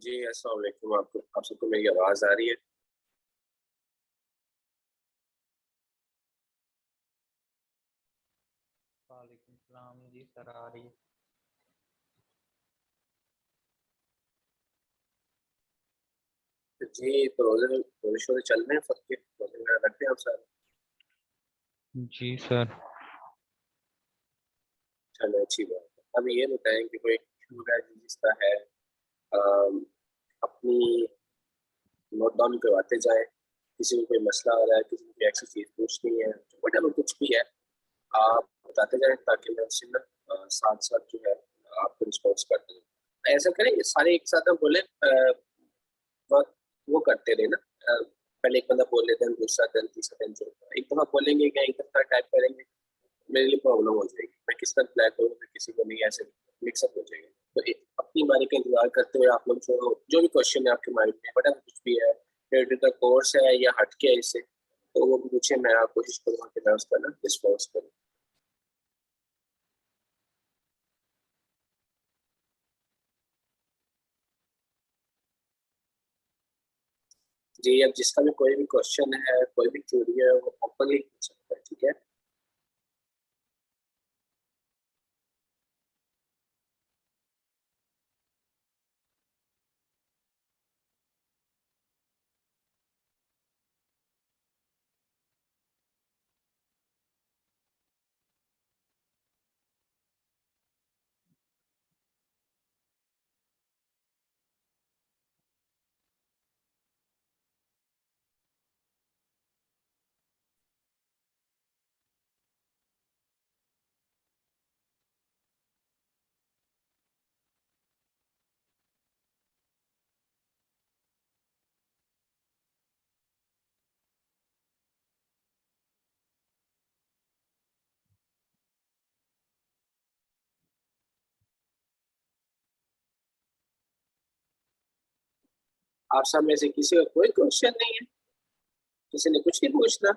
जी, अस्सलाम वालेकुम। आपको आप सबको मेरी आवाज़ आ रही है? वालेकुम सलाम जी सर, आ रही है। जी, तो रोज़े-शोज़े चल रहे हैं सबके, रोज़े वगैरह रखते हैं आप सारे? जी सर। चलो अच्छी बात है। अब ये बताएँ कि कोई इश्यू वगैरह जिसका है अम, अपनी नोट डाउन करवाते जाएँ, किसी को कोई मसला आ रहा है, किसी को कोई ऐसी चीज़ पूछनी है, व्हाटएवर कुछ भी है, आप बताते जाएँ ताकि मैं उससे ना साथ-साथ जो है आपको रिस्पॉन्स करता जाऊँ। ऐसा करें कि सारे एक साथ ना बोलें वक़्त वो करते रहे ना पहले एक बंदा बोल लेता है, दूसरा देन तीसरा देन चौथा। एक दफ़ा बोलेंगे क्या, एक दफ़ा टाइप करेंगे, मेरे लिए प्रॉब्लम हो जाएगी। मैं किस तरह रिप्लाई करूँ, मैं किसी को नहीं ऐसे मिक्स अप हो जाएगा। तो एक अपनी बारी का इंतज़ार करते हुए आप लोग जो भी क्वेश्चन है आपके माइंड में, व्हाटएवर कुछ भी है, रिलेटेड का कोर्स है या हट के है इससे, तो वो पूछे, मैं कोशिश करूँगा कि मैं उसका ना रिस्पॉन्स करूँ। जी, अब जिसका भी कोई भी क्वेश्चन है, कोई भी क्वेरी है, वो ओपनली पूछ सकता है, ठीक है? आप सब में से किसी का कोई क्वेश्चन नहीं है? किसी ने कुछ नहीं पूछना?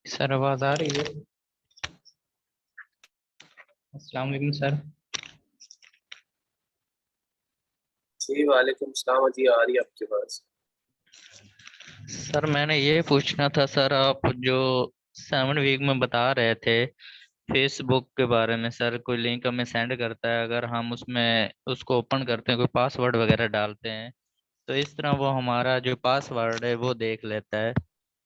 सर आवाज आ रही है? अस्सलाम वालेकुम सर। जी, वालेकुम सलाम जी, आ रही है आपकी आवाज़। सर मैंने ये पूछना था सर, आप जो 7 वीक में बता रहे थे फेसबुक के बारे में, सर कोई लिंक हमें सेंड करता है, अगर हम उसमें उसको ओपन करते हैं, कोई पासवर्ड वगैरह डालते हैं, तो इस तरह वो हमारा जो पासवर्ड है वो देख लेता है।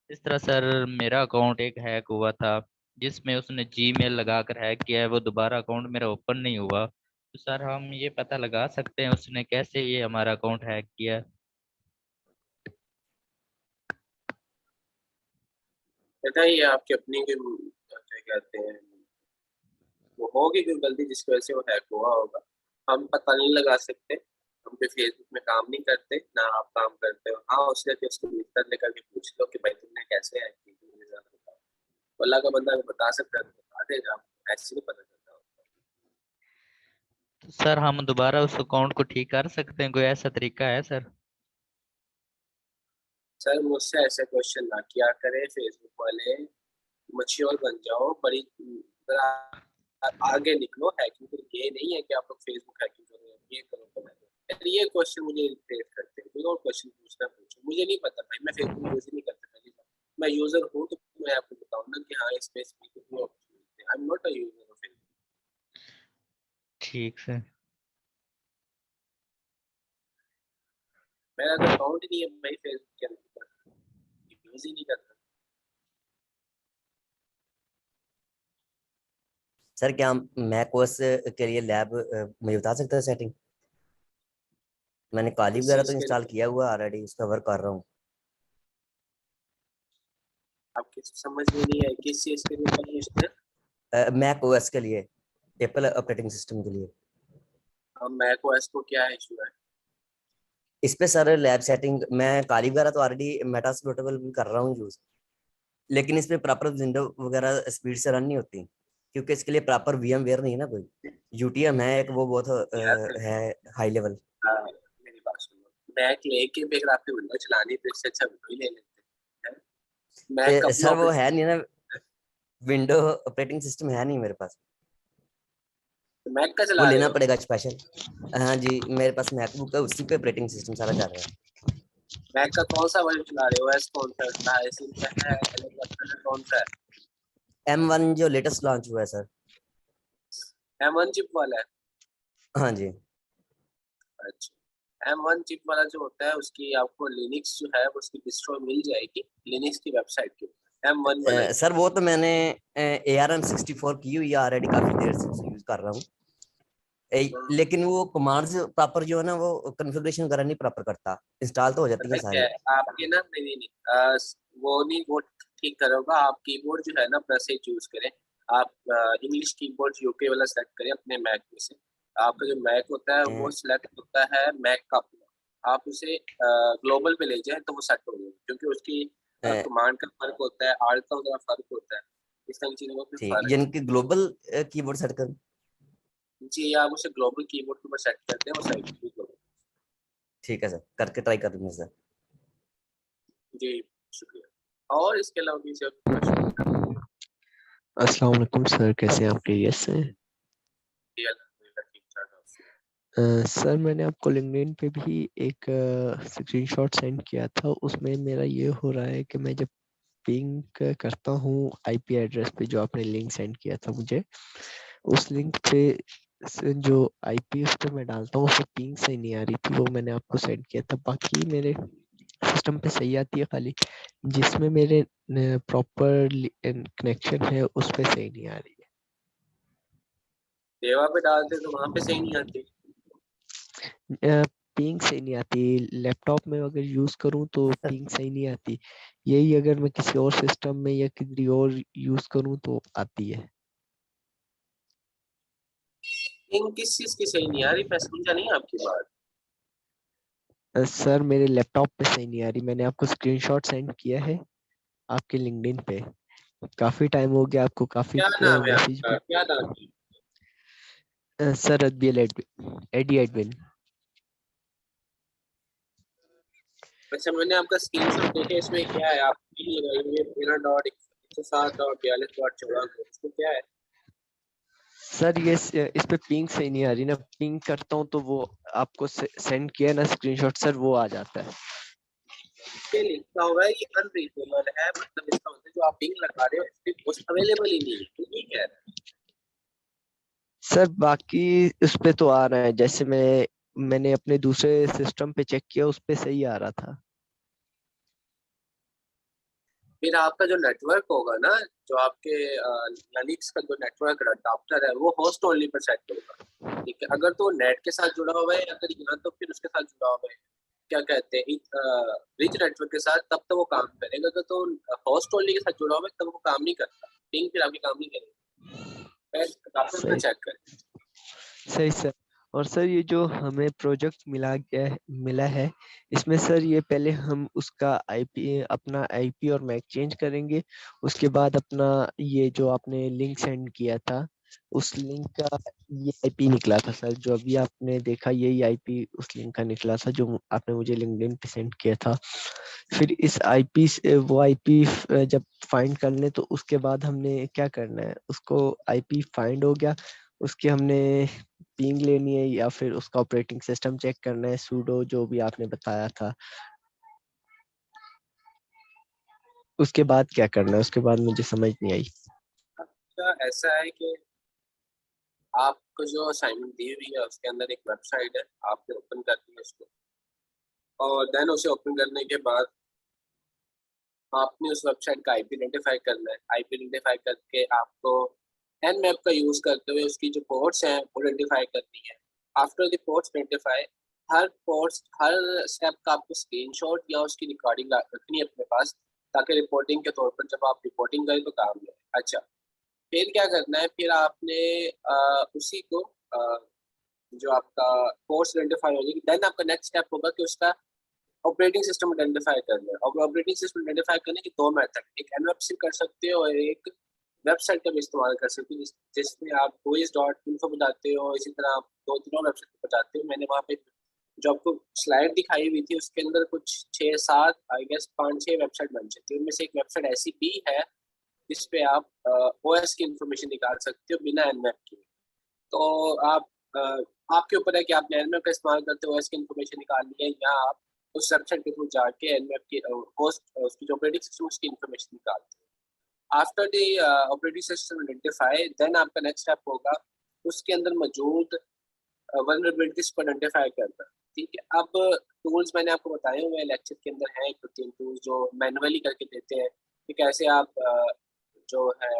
इस तरह सर मेरा अकाउंट एक हैक हुआ था, जिसमें उसने जीमेल लगाकर हैक किया है, वो दोबारा अकाउंट मेरा ओपन नहीं हुआ। तो सर हम ये पता लगा सकते हैं उसने कैसे ये हमारा अकाउंट हैक किया? बताइए आपकी अपनी कोई क्या कहते हैं, वो होगी कोई गलती जिसकी वजह से वो हैक हुआ होगा। हम पता नहीं लगा सकते, हम पे फेसबुक में काम नहीं करते, ना आप काम करते हो। हाँ, उससे कि उसको मित्र लेकर के पूछ लो कि भाई तुमने कैसे हैक की थी, मुझे ज़रा बताओ। तो अल्लाह का बंदा अगर बता सकता है तो बता देगा, आपको ऐसे नहीं पता चलता होता। तो सर हम दोबारा उस अकाउंट को ठीक कर सकते हैं, कोई ऐसा तरीका है सर? सर मुझसे ऐसे क्वेश्चन ना किया करें फेसबुक वाले, मैच्योर बन जाओ, बड़ी जरा आगे निकलो। हैकिंग तो ये नहीं है कि आप लोग फेसबुक हैकिंग करो, ये करो तो मैं यार ये क्वेश्चन मुझे इरिटेट करते हैं। कोई और क्वेश्चन पूछना पूछो, मुझे नहीं पता भाई, मैं फेसबुक यूज ही नहीं करता पहली बार। मैं यूजर हूँ तो मैं आपको बताऊँ ना कि हाँ इसमें इसमें कितनी अपॉर्चुनिटी है। I am not a user of Facebook. ठीक सर। मेरा तो अकाउंट ही नहीं है भाई फेसबुक के अंदर, यूज ही नहीं करता। सर क्या मैक ओएस के लिए लैब मुझे बता सकते हैं सेटिंग? मैंने काली किस वगैरह तो चीज़ के इंस्टॉल लिए? किया हुआ ऑलरेडी, उसका वर्क कर रहा हूँ। आपकी समझ में नहीं आई किस चीज़ के लिए पूछते हैं? मैक ओएस के लिए, एप्पल ऑपरेटिंग सिस्टम के लिए। अब मैक ओएस को क्या इशू है? इस पे सर लैब सेटिंग, मैं काली वगैरह तो ऑलरेडी मेटास्प्लोटेबल भी कर रहा हूँ यूज, लेकिन इस पे प्रॉपर विंडो वगैरह स्पीड से रन नहीं होती, क्योंकि इसके लिए प्रॉपर वीएम वेयर नहीं है ना कोई। यूटीएम है एक, वो बहुत यार है हाई लेवल। मेरी बात सुनो, मैक लेके भी अगर आपने विंडो चलानी है तो इससे अच्छा विंडो ही ले लेते हैं। मैक अपना सर वो है ऑपरेटिंग नहीं ना, विंडो ऑपरेटिंग सिस्टम है नहीं मेरे पास। मैक का वो चला रहे लेना हो? पड़ेगा स्पेशल। हाँ जी, मेरे पास मैकबुक है, उसी पे ऑपरेटिंग सिस्टम सारा चल रहा है। मैक का कौन सा वर्जन चला रहे हो? ओएस कौन सा है? हाईसिंह का है, कौन सा है? M1 जो लेटेस्ट लॉन्च हुआ है सर। M1 चिप वाला है? हाँ जी। अच्छा, M1 चिप वाला जो होता है उसकी आपको लिनक्स जो है उसकी डिस्ट्रो मिल जाएगी लिनक्स की वेबसाइट के ऊपर, M1 वाला ही। सर वो तो मैंने ARM64 की हुई है ऑलरेडी, काफी देर से उसे यूज कर रहा हूँ। लेकिन वो कमांड्स प्रॉपर जो है ना, वो कॉन्फ़िगरेशन वगैरह नहीं प्रॉपर करता, इंस्टॉल तो हो जाती है पता क्या सारी। है आपके ना, नहीं नहीं नहीं, वो नहीं, वो ठीक करोगा आप कीबोर्ड जो है ना अपना से चूज करें। आप इंग्लिश कीबोर्ड यूके वाला सेलेक्ट करें अपने मैक में से। आपका जो मैक होता है वो सिलेक्ट होता है मैक का अपना। आप उसे ग्लोबल पे ले जाएं तो वो सेट हो जाएगा, क्योंकि उसकी कमांड का फर्क होता है, आर्ट का वगैरह फर्क होता है, इस तरह की चीजों का फिर ठीक, फर्क यानी कि ग्लोबल कीबोर्ड सेट कर। है जी। आप उसे ग्लोबल कीबोर्ड के ऊपर सेट करते हैं वो साइड ग्लोबल। ठीक है सर, करके ट्राई कर लूंगा सर। जी, शुक्रिया। और इसके अलावा भी सर क्वेश्चन? अस्सलाम वालेकुम सर, कैसे हैं आप? खैरियत से हैं? ठीक ठाक। सर मैंने आपको लिंक्डइन पे भी एक स्क्रीनशॉट सेंड किया था, उसमें मेरा ये हो रहा है कि मैं जब पिंग करता हूँ आईपी एड्रेस पे जो आपने लिंक सेंड किया था मुझे, उस लिंक पे जो आईपी उस पे मैं डालता हूँ, उस पे पिंग सही नहीं आ रही थी, वो मैंने आपको सेंड किया था। बाकी मेरे सिस्टम पे सही आती है, खाली जिसमें मेरे प्रॉपर कनेक्शन है उस पे सही नहीं आ रही देवा पे डालते तो वहां पे सही नहीं आती। है। पिंग सही नहीं आती, लैपटॉप में अगर यूज करूँ तो पिंग सही नहीं आती। यही अगर मैं किसी और सिस्टम में या किसी और यूज करूँ तो आती है। इन किस चीज की सही नहीं आ रही, मैं समझा नहीं आपकी बात। सर मेरे लैपटॉप पे सही नहीं आ रही, मैंने आपको स्क्रीनशॉट सेंड किया है आपके लिंक्डइन पे। काफी टाइम हो गया, आपको काफी क्या नाम है मैसेज आपका, भी। क्या नाम है? सर अदबियल एडी एडविन। अच्छा, मैंने आपका स्क्रीनशॉट देखे, इसमें क्या है? आप नहीं लगाई हुई है 13.107.42.14, इसमें क्या है? सर ये इस पे पिंग सही नहीं आ रही ना, पिंग करता हूँ तो वो आपको सेंड किया ना स्क्रीनशॉट सर, वो आ जाता है। ये लिखा हुआ है ये अनरीचेबल है, मतलब इसका मतलब जो आप लिंक लगा रहे हो उस अवेलेबल ही नहीं है, तो ये कह रहा है। सर बाकी उस पे तो आ रहा है, जैसे मैंने अपने दूसरे सिस्टम पे चेक किया, उस पे सही आ रहा था। फिर आपका जो नेटवर्क होगा ना, जो आपके लिनक्स का जो नेटवर्क अडाप्टर है वो होस्ट ओनली पर सेट होगा। ठीक है, अगर तो नेट के साथ जुड़ा हुआ है, अगर यहाँ तो फिर उसके साथ जुड़ा हुआ है, क्या कहते हैं, रिच नेटवर्क के साथ, तब तो वो काम करेगा। अगर तो होस्ट ओनली के साथ जुड़ा हुआ है तब वो काम नहीं करता, पिंग फिर आपकी काम नहीं करेगा। अडाप्टर में सही चेक करें। सही सर। और सर ये जो हमें प्रोजेक्ट मिला है, इसमें सर ये पहले हम उसका आईपी, अपना आईपी और मैक चेंज करेंगे, उसके बाद अपना ये जो आपने लिंक सेंड किया था उस लिंक का ये आईपी निकला था सर, जो अभी आपने देखा यही आईपी उस लिंक का निकला था जो आपने मुझे लिंक्डइन पे सेंड किया था। फिर इस आईपी से वो आईपी जब फाइंड कर लें तो उसके बाद हमने क्या करना है, उसको आईपी फाइंड हो गया, उसके हमने पिंग लेनी है या फिर उसका ऑपरेटिंग सिस्टम चेक करना है, सूडो जो भी आपने बताया था, उसके बाद क्या करना है, उसके बाद मुझे समझ नहीं आई। अच्छा, ऐसा है कि आपको जो असाइनमेंट दी हुई है उसके अंदर एक वेबसाइट है, आपने ओपन कर दी है उसको, और देन उसे ओपन करने के बाद आपने उस वेबसाइट का आईपी आइडेंटिफाई करना है। आईपी आइडेंटिफाई करके आपको nmap का यूज करते हुए उसकी जो पोर्ट्स हैं वो आइडेंटिफाई करनी है। After the ports identify, her step का आपको स्क्रीनशॉट या उसकी रिकॉर्डिंग रखनी है अपने पास, ताकि रिपोर्टिंग के तौर पर जब आप रिपोर्टिंग करें तो काम में आए। अच्छा, फिर क्या करना है, फिर आपने उसी को जो आपका कोर्स आइडेंटिफाई हो जाएगी, देन आपका नेक्स्ट स्टेप होगा कि उसका ऑपरेटिंग सिस्टम आइडेंटिफाई करना है। और ऑपरेटिंग सिस्टम आइडेंटिफाई करने की दो मेथड, एक एनवेब से कर सकते हो और एक वेबसाइट का भी इस्तेमाल कर सकते हो, जिसमें आप voice.info बताते हो, इसी तरह आप दो तीनों वेबसाइट बताते हो। मैंने वहाँ पे जो आपको स्लाइड दिखाई हुई थी उसके अंदर कुछ 6-7 आई गेस 5-6 वेबसाइट बन सकती है। उनमें से एक वेबसाइट ऐसी भी है जिसपे आप ओएस की इंफॉर्मेशन निकाल सकते हो बिना एनवेब के। तो आप आपके ऊपर है कि आप एनएमएफ का इस्तेमाल करते हो इसकी इन्फॉर्मेशन निकालनी है, या आप उस वेबसाइट के थ्रू जाके एनएमएफ की होस्ट उसकी जो ऑपरेटिंग सिस्टम उसकी इन्फॉर्मेशन निकालते हो। After the operating system identify, then आपका नेक्स्ट स्टेप होगा उसके अंदर मौजूद वल्नरेबिलिटीज को आइडेंटिफाई करना। ठीक है, अब टूल्स मैंने आपको बताए हुए लेक्चर के अंदर हैं 2-3 टूल्स जो मैनुअली करके देते हैं कि कैसे आप जो है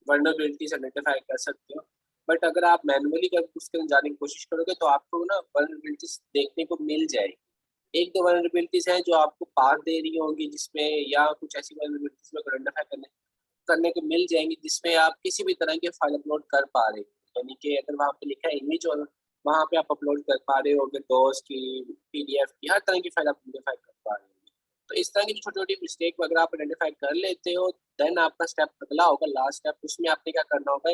वल्नरेबिलिटीज आइडेंटिफाई कर सकते हो। बट अगर आप मैनुअली कर उसके अंदर जाने की कोशिश करोगे तो आपको ना वल्नरेबिलिटीज देखने को मिल जाएगी। एक दो वल्नरेबिलिटीज हैं जो आपको पास दे रही होंगी जिसमें, या कुछ ऐसी वल्नरेबिलिटीज में आइडेंटिफाई करने को मिल जाएंगी जिसमें आप किसी भी तरह के फाइल अपलोड कर पा रहे हो। यानी कि अगर वहाँ पे लिखा है इमेज और वहाँ पे आप अपलोड कर पा रहे हो, डॉस की, पीडीएफ की, हर तरह की फाइल आप आइडेंटिफाई कर पा रहे हो। तो इस तरह की छोटी छोटी मिस्टेक अगर आप आइडेंटिफाई कर लेते हो, देन आपका स्टेप अगला होगा, लास्ट स्टेप, उसमें आपने क्या करना होगा,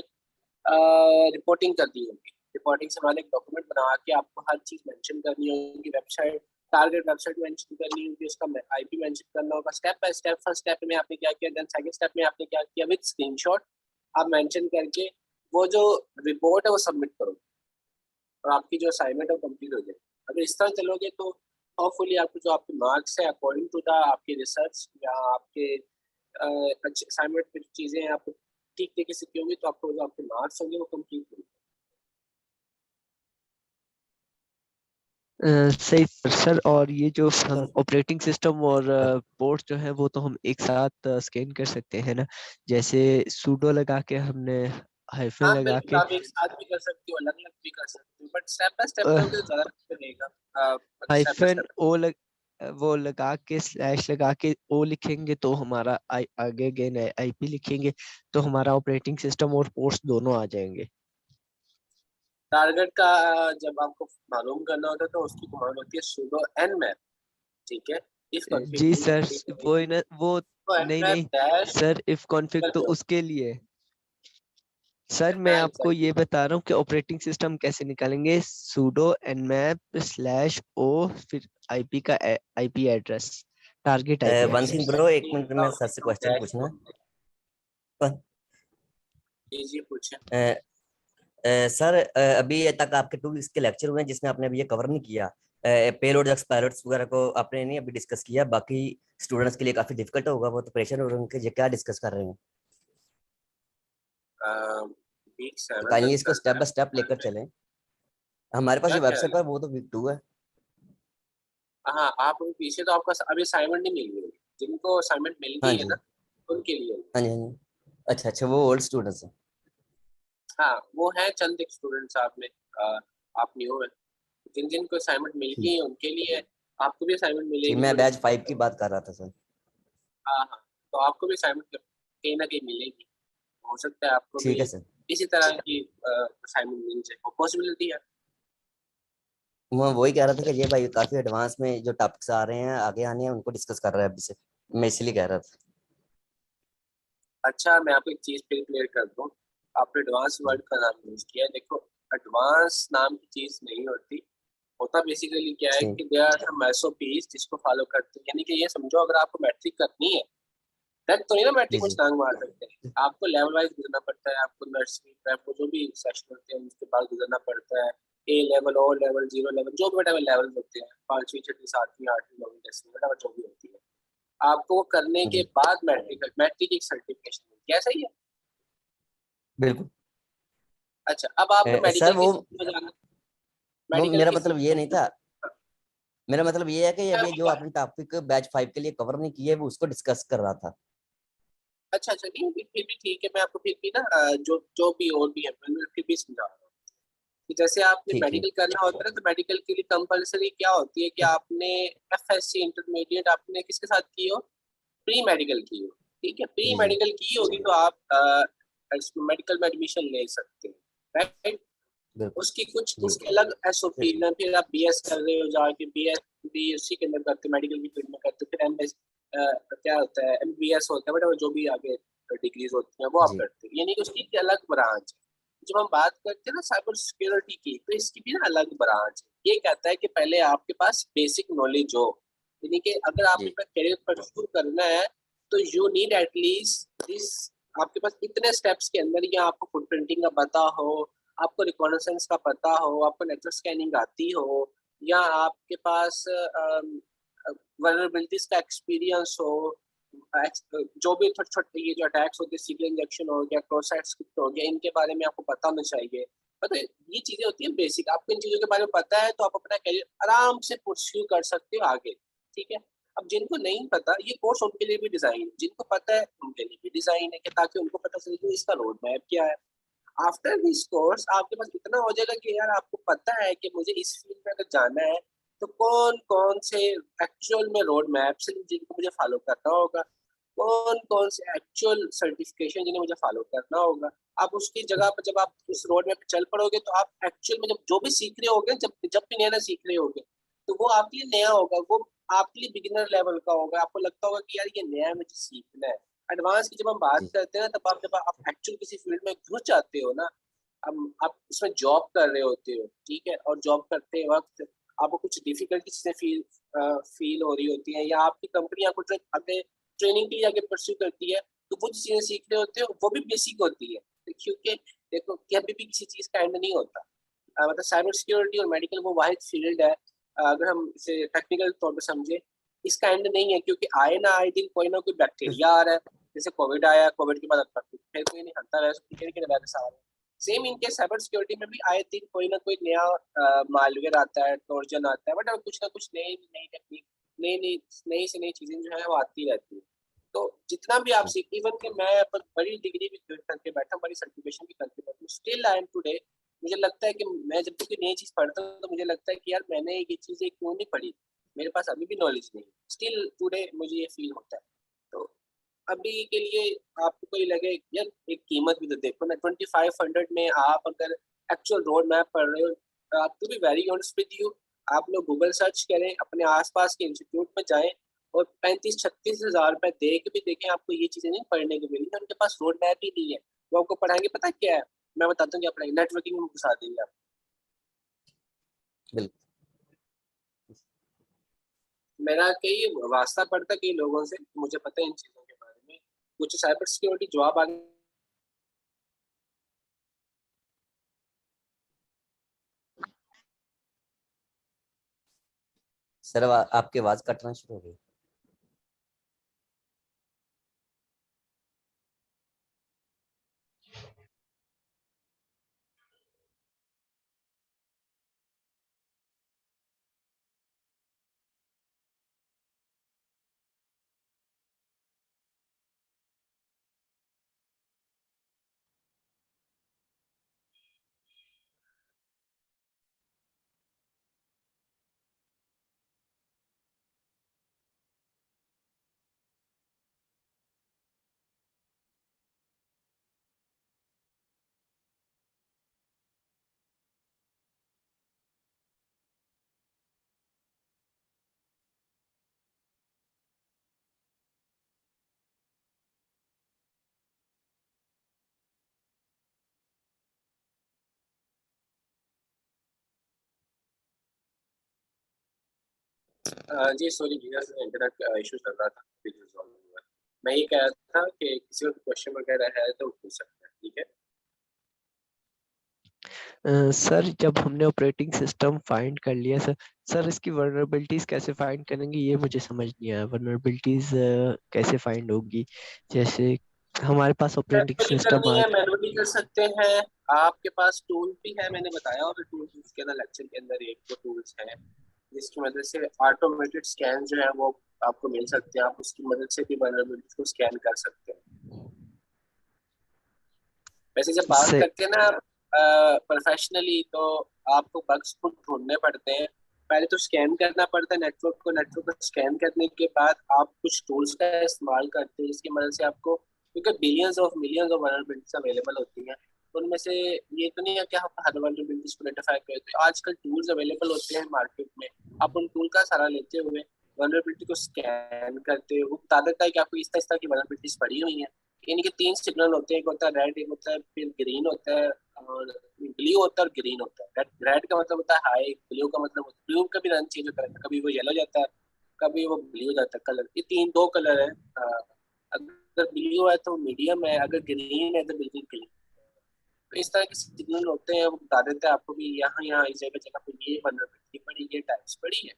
रिपोर्टिंग करनी होगी। रिपोर्टिंग से हमारे एक डॉक्यूमेंट बना के आपको हर चीज़ मेंशन करनी होगी, वेबसाइट टारगेट वेबसाइट मेंशन करनी होगी, उसका आईपी मेंशन करना होगा step by step. First step में आपने क्या किया, देन सेकंड स्टेप में आपने क्या किया, विद स्क्रीनशॉट आप मेंशन करके वो जो रिपोर्ट है वो सबमिट करो और आपकी जो असाइनमेंट है वो कंप्लीट हो जाए। अगर इस तरह चलोगे तो होपफुली आपको जो आपके मार्क्स है अकॉर्डिंग टू द आपके रिसर्च या आपके अच्छे असाइनमेंट में चीज़ें हैं आपको ठीक तरीके से की होंगी तो आपको जो आपके मार्क्स होंगे वो कंप्लीट होंगे। सही सर। और ये जो हम सर ऑपरेटिंग सिस्टम और सर पोर्ट जो है वो तो हम एक साथ स्कैन कर सकते हैं ना, जैसे सूडो लगा के हमने हाइफन हाँ लगा बिल्कुल, के आप एक साथ भी कर सकते हो, अलग अलग भी कर सकते हो, बट स्टेप बाय स्टेप करोगे तो ज़्यादा अच्छा रहेगा। मतलब स्टेप बाय हाइफन स्टेप। ओ वो लगा के स्लैश लगा के ओ लिखेंगे तो हमारा आगे गेन आईपी लिखेंगे तो हमारा ऑपरेटिंग सिस्टम और पोर्ट्स दोनों आ जाएंगे। टारगेट का जब आपको मालूम करना होता है तो उसकी कमांड होती है sudo nmap। ठीक है, इफ कॉन्फिग जी नहीं सर, होती वो ना वो तो नहीं nmap नहीं डैश सर, इफ कॉन्फ़िग कर तो दो। उसके लिए। सर मैं हाँ आपको एग्जैक्टली। ये बता रहा हूँ कि ऑपरेटिंग सिस्टम कैसे निकालेंगे, sudo nmap स्लैश ओ फिर आईपी का IP address, target IP one thing address. Bro, एक मिनट में सर से क्वेश्चन डैश पूछना बोलते है। हैं। जी पूछे। अ, सर अभी तक आपके 2 वीक्स के लेक्चर हुए हैं जिसमें आपने अभी ये कवर नहीं किया। पेलोड एक्सपायलर्स वगैरह को आपने नहीं अभी डिस्कस किया, बाकी स्टूडेंट्स के लिए काफी डिफिकल्ट होगा वो, तो प्रेशर और उनके ये क्या डिस्कस कर रहे हैं? वीक 7 काइंडली तक इसको चल स्टेप रहा बाय स्टेप लेकर है। चलें। हमारे पास क्या जो कह रहे वेबसाइट है वो तो वीक 2 है। हैं? हाँ, आप अभी पीछे तो आपका अभी असाइनमेंट नहीं मिल गई, जिनको असाइनमेंट मिल हाँ गई है जी, ना उनके लिए। हाँ जी, हाँ जी। अच्छा अच्छा, वो ओल्ड स्टूडेंट्स हैं। हाँ वो है चंद एक स्टूडेंट्स आप में, आप न्यू है, जिन जिन को असाइनमेंट मिल गई ठीक है उनके लिए। आपको भी असाइनमेंट ठीक, मिलेगी मैं थोड़ी बैच सी। 5 की बात कर रहा था सर। हाँ हाँ, तो आपको भी असाइनमेंट कहीं ना कहीं मिलेगी। हो सकता है आपको भी ठीक है सर। इसी तरह की असाइनमेंट मिल जाए, वो पॉसिबिलिटी है। मैं वही कह रहा था कि ये भाई काफी एडवांस में जो टॉपिक्स आ रहे हैं आगे आने हैं उनको डिस्कस कर रहा है अभी से, मैं इसलिए कह रहा था। अच्छा, मैं आपको एक चीज़ फिर क्लियर कर दूँ। आपने एडवांस वर्ड का नाम यूज़ किया है। देखो, एडवांस नाम की चीज़ नहीं होती। होता बेसिकली क्या है ठीक। कि देयर आर सम एसओपीज जिसको फॉलो करते हैं। यानी कि ये समझो, अगर आपको मैट्रिक करनी है, डायरेक्ट तो नहीं ना जी मैट्रिक में जी छलांग मार सकते हैं। आपको लेवल वाइज गुजरना पड़ता है। आपको नर्सरी प्रेप जो भी सेशन होते हैं उसके बाद गुजरना पड़ता है। ए लेवल, ओ लेवल, 0 लेवल, जो भी whatever लेवल होते हैं, 5वीं, 6वीं, 7वीं, 8वीं, 9वीं, 10वीं, whatever जो भी होती है, आपको वो करने के जी, बाद मैट्रिक मैट्रिक एक सर्टिफिकेशन मिलती है। ऐसा ही है। बिल्कुल। अच्छा, अब आपने सर मेडिकल की स्ट्रीम में जाना, वो मेडिकल मेरा की मतलब ये नहीं था। मेरा मतलब ये है कि अभी जो स्ट्रीम। आपने टॉपिक बैच 5 के लिए कवर नहीं किए वो उसको डिस्कस कर रहा था। अच्छा अच्छा, नहीं फिर भी ठीक है, मैं आपको फिर भी ना जो जो भी और भी है मैं फिर भी समझा रहा हूँ कि जैसे आपने ठीक ठीक मेडिकल करना होता है ना, तो मेडिकल के लिए कंपलसरी क्या होती है कि आपने एफएससी इंटरमीडिएट आपने किसके साथ की हो, प्री मेडिकल की हो। ठीक है, प्री जी जी मेडिकल की होगी तो आप मेडिकल में एडमिशन ले सकते हैं, राइट। बिल्कुल। उसकी कुछ जी उसके अलग एसओपी है। फिर आप बीएस कर रहे हो, जाके बीएससी के अंदर करते मेडिकल की फील्ड में करते, फिर एमएस क्या होता है, एमबीएस होता है, बट जो भी आगे डिग्रीज होती हैं वो आप जी करते हैं। यानी कि उसकी एक अलग ब्रांच है। जब हम बात करते हैं ना साइबर सिक्योरिटी की, तो इसकी भी ना अलग ब्रांच है। ये कहता है कि पहले आपके पास बेसिक नॉलेज हो। यानी कि अगर आपने जी करियर परस्यू करना है तो यू नीड एटलीस्ट दिस आपके पास इतने स्टेप्स के अंदर या आपको फुटप्रिंटिंग का पता हो, आपको रिकॉग्निशंस का पता हो, आपको नेटवर्क स्कैनिंग आती हो, या आपके पास वल्नरेबिलिटीज का एक्सपीरियंस हो, जो भी छोटे छोटे ये जो अटैक्स होते हैं, सीरियल इंजेक्शन हो गया, क्रॉस साइट स्क्रिप्ट हो गया, इनके बारे में आपको पता होना चाहिए। मतलब ये चीजें होती हैं बेसिक, आपको इन चीजों के बारे में पता है तो आप अपना करियर आराम से परस्यू कर सकते हो आगे, ठीक है। अब जिनको नहीं पता, ये कोर्स उनके लिए भी डिजाइन, जिनको पता है उनके लिए भी डिजाइन है कि ताकि उनको पता चले कि इसका रोड मैप क्या है। आफ्टर दिस कोर्स आपके पास इतना हो जाएगा कि यार आपको पता है कि मुझे इस फील्ड में अगर जाना है तो कौन कौन से एक्चुअल में रोड मैप्स हैं जिनको मुझे फॉलो करना होगा, कौन कौन से एक्चुअल सर्टिफिकेशन जिन्हें मुझे फॉलो करना होगा। आप उसकी जगह पर जब आप उस रोड मैप पे चल पड़ोगे तो आप एक्चुअल में जब जो भी सीख रहे होगे, जब जब भी नया नया सीख रहे होगे, तो वो आपके लिए नया होगा, वो आपके लिए बिगिनर लेवल का होगा। आपको लगता होगा कि यार ये नया है, मुझे सीखना है। एडवांस की जब हम बात जी करते हैं तब आप जब आप एक्चुअल किसी फील्ड में घुस जाते हो ना, अब आप उसमें जॉब कर रहे होते हो, ठीक है, और जॉब करते वक्त आपको कुछ डिफिकल्टी चीजें फील हो रही होती हैं, या आपकी कंपनी आपको आगे ट्रेनिंग के लिए आगे परस्यू करती है, तो वो जो चीजें सीख रहे होते हो वो भी बेसिक होती है, क्योंकि देखो कभी भी किसी चीज का एंड नहीं होता। मतलब साइबर सिक्योरिटी और मेडिकल वो वाहिद फील्ड है, अगर हम इसे टेक्निकल तौर पर समझे, इसका एंड नहीं है, क्योंकि आए ना आए दिन कोई ना कोई बैक्टीरिया आ रहा है। जैसे कोविड आया, कोविड के बाद अब तक फिर कोई नहीं हंता रहा के वायरस आ रहा है। सेम इनके साइबर सिक्योरिटी में भी आए दिन कोई ना कोई नया मालवेयर आता है, ट्रोजन आता है, बट कुछ ना कुछ नई नई टेक्निक, नई नई नई से नई चीजें जो है वो आती रहती है। तो जितना भी आप जी सीख, इवन कि मैं अपन बड़ी डिग्री भी करके बैठा हूँ, बड़ी सर्टिफिकेशन भी करके बैठा हूँ, स्टिल आई एम टुडे, मुझे लगता है कि मैं जब भी कोई नई चीज पढ़ता हूँ तो मुझे लगता है कि यार मैंने ये चीजें क्यों नहीं पढ़ी, मेरे पास अभी भी नॉलेज नहीं। स्टिल टुडे मुझे ये फील होता है। तो अभी के लिए आपको कोई लगे यार एक कीमत भी तो देखो ना, 2500 में आप अगर एक्चुअल रोड मैप पढ़ रहे हो, आप to be very honest with you, आप लोग गूगल सर्च करें, अपने आसपास के इंस्टीट्यूट में जाएं और 35-36 हज़ार रुपए दे के भी देखें, आपको ये चीजें नहीं पढ़ने को मिलेंगी, उनके पास रोड मैप ही नहीं है। वो आपको पढ़ाएंगे पता है क्या है, मैं बताता हूँ क्या पढ़ाएंगे, नेटवर्किंग में घुसा देंगे आप। बिल्कुल मेरा कई वास्ता पड़ता कई लोगों से, मुझे पता है इन चीजों के बारे में, कुछ साइबर सिक्योरिटी जॉब आ सर आपकी आवाज कटना शुरू हो गई। जी सॉरी जी, इंटरनेट इशू चल रहा था, अभी रिजॉल्व हुआ है। मैं ये कह रहा था कि किसी को क्वेश्चन वगैरह है तो पूछ सकते हैं, ठीक है। सर जब हमने ऑपरेटिंग सिस्टम फाइंड कर लिया सर, सर इसकी वर्नरेबिलिटीज कैसे फाइंड करेंगे ये मुझे समझ नहीं आया। वर्नरेबिलिटीज कैसे फाइंड होगी? जैसे हमारे पास ऑपरेटिंग मैनुअली सिस्टम करनी आ है, मैनुअली कर सकते हैं। आपके पास टूल भी है, मैंने बताया, और टूल्स के अंदर लेक्चर के अंदर एक दो टूल्स हैं जिसकी मदद से ऑटोमेटेड स्कैन जो है वो आपको मिल सकते हैं, आप उसकी मदद से भी वल्नरेबिलिटीज को स्कैन कर सकते हैं। वैसे जब बात से करते हैं ना प्रोफेशनली, तो आपको बग्स खुद ढूंढने पड़ते हैं। पहले तो स्कैन करना पड़ता है नेटवर्क को, नेटवर्क को स्कैन करने के बाद आप कुछ टूल्स का इस्तेमाल करते हैं जिसकी मदद से आपको, क्योंकि billions of millions of vulnerabilities available होती हैं, तो उनमें से ये तो नहीं है कि आप हर वल्नरेबिलिटीज को आइडेंटिफाई करते हो। आजकल टूल्स अवेलेबल होते हैं मार्केट में, आप उन टूल का सहारा लेते हुए वल्नरेबिलिटी को स्कैन करते हो, वो बता देता है कि आपको इस तरह की वल्नरेबिलिटीज पड़ी हुई हैं। इनके तीन सिग्नल होते हैं, एक होता है रेड, एक होता है फिर ग्रीन होता है, और ब्लू होता है और ग्रीन होता है। रेड रेड का मतलब होता है हाई, ब्लू का मतलब होता है, ब्लू का भी रंग चेंज होता है, कभी वो येलो जाता है, कभी वो ब्लू जाता है कलर। ये तीन दो कलर है। अगर ब्लू है तो मीडियम है, अगर ग्रीन है तो बिल्कुल क्लीन। तो इस तरह के सिग्नल होते हैं, वो बता देते हैं आपको कि यहाँ यहाँ इस जगह जगह पे ये वनरेबिलिटी पड़ी, ये टाइप्स पड़ी है,